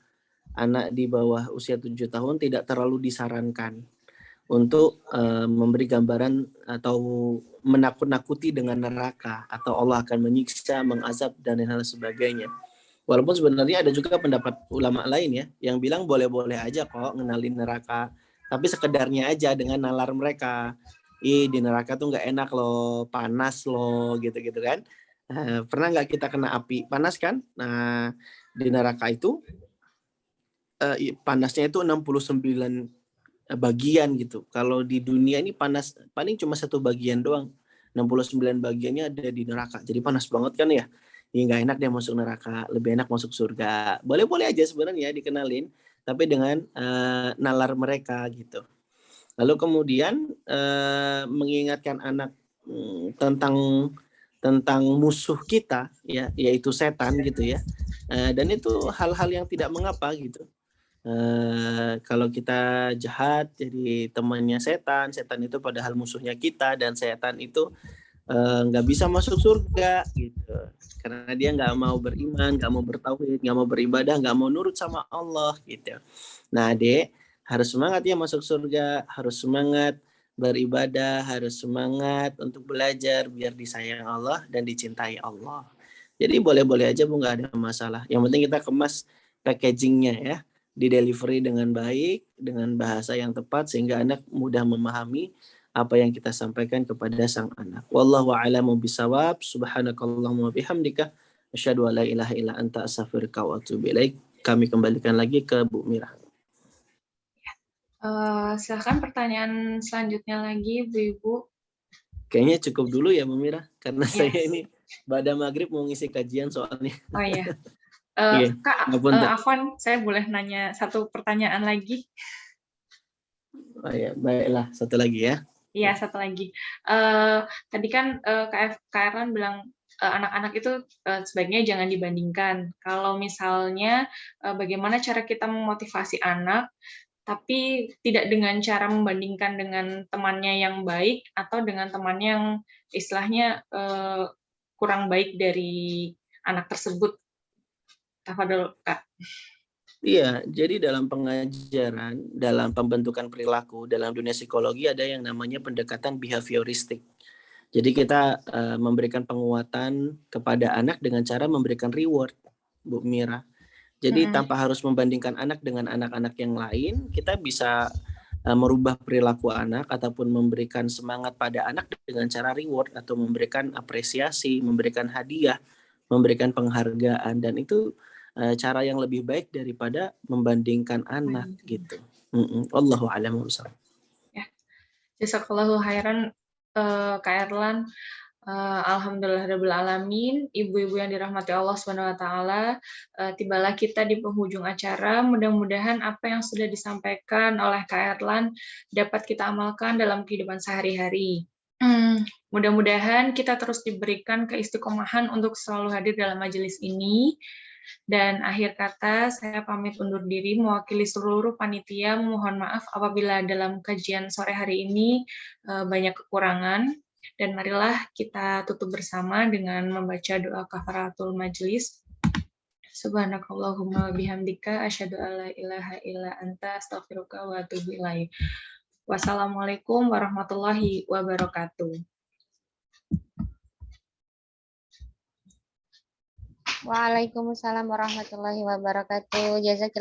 Speaker 4: anak di bawah usia 7 tahun tidak terlalu disarankan untuk memberi gambaran atau menakut-nakuti dengan neraka atau Allah akan menyiksa, mengazab dan hal sebagainya. Walaupun sebenarnya ada juga pendapat ulama lain ya yang bilang boleh-boleh aja kok ngenalin neraka, tapi sekedarnya aja dengan nalar mereka. Di neraka tuh nggak enak loh, panas loh, gitu-gitu kan. Pernah nggak kita kena api panas kan? Nah, di neraka itu panasnya itu 69 bagian gitu. Kalau di dunia ini panas paling cuma 1 bagian doang. 69 bagiannya ada di neraka. Jadi panas banget kan ya. Ya nggak enak dia masuk neraka, lebih enak masuk surga. Boleh-boleh aja sebenarnya dikenalin, tapi dengan nalar mereka gitu. Lalu kemudian mengingatkan anak tentang musuh kita ya, yaitu setan gitu ya. Dan itu hal-hal yang tidak mengapa gitu. Kalau kita jahat jadi temannya setan, setan itu padahal musuhnya kita, dan setan itu nggak bisa masuk surga gitu, karena dia nggak mau beriman, nggak mau bertauhid, nggak mau beribadah, nggak mau nurut sama Allah gitu. Nah, Dek, harus semangat ya masuk surga, harus semangat beribadah, harus semangat untuk belajar biar disayang Allah dan dicintai Allah. Jadi boleh-boleh aja Bu, nggak ada masalah. Yang penting kita kemas packagingnya ya, di delivery dengan baik, dengan bahasa yang tepat sehingga anak mudah memahami apa yang kita sampaikan kepada sang anak. Wallahu a'lamu bishawab. Subhanakallahumma bihamdika asyhadu an la ilaha illa anta astaghfiruka wa atubu ilaik. Kami kembalikan lagi ke Bu Mira.
Speaker 1: Silakan pertanyaan selanjutnya lagi, Bu-ibu.
Speaker 4: Kayaknya cukup dulu ya Bu Mira, karena saya ini pada maghrib mau ngisi kajian soalnya.
Speaker 1: Oh iya. Kak Afwan, saya boleh nanya satu pertanyaan lagi?
Speaker 4: Oh ya, baiklah, satu lagi ya.
Speaker 1: Iya, satu lagi. Tadi kan Kak Erlan bilang anak-anak itu sebaiknya jangan dibandingkan. Kalau misalnya bagaimana cara kita memotivasi anak, tapi tidak dengan cara membandingkan dengan temannya yang baik atau dengan temannya yang istilahnya kurang baik dari anak tersebut. Tafadhol, Kak.
Speaker 4: Iya, jadi dalam pengajaran, dalam pembentukan perilaku, dalam dunia psikologi ada yang namanya pendekatan behavioristik. Jadi kita memberikan penguatan kepada anak dengan cara memberikan reward, Bu Mira. Jadi tanpa harus membandingkan anak dengan anak-anak yang lain, kita bisa merubah perilaku anak ataupun memberikan semangat pada anak dengan cara reward atau memberikan apresiasi, memberikan hadiah, memberikan penghargaan, dan itu cara yang lebih baik daripada membandingkan anak gitu. Wallahu a'lam bishawab.
Speaker 1: Jazakallahu khairan Kak Erlan. Alhamdulillahirabbil alamin, ibu-ibu yang dirahmati Allah Subhanahu wa taala, tibalah kita di penghujung acara. Mudah-mudahan apa yang sudah disampaikan oleh Kak Erlan dapat kita amalkan dalam kehidupan sehari-hari. Mudah-mudahan kita terus diberikan keistiqomahan untuk selalu hadir dalam majelis ini. Dan akhir kata, saya pamit undur diri mewakili seluruh panitia. Mohon maaf apabila dalam kajian sore hari ini banyak kekurangan. Dan marilah kita tutup bersama dengan membaca doa kafaratul majlis. Subhanakallahumma bihamdika asyhadu alla ilaha illa anta astaghfiruka wa atubu ilaik. Wassalamualaikum warahmatullahi wabarakatuh.
Speaker 2: Waalaikumsalam warahmatullahi wabarakatuh. Jazakillah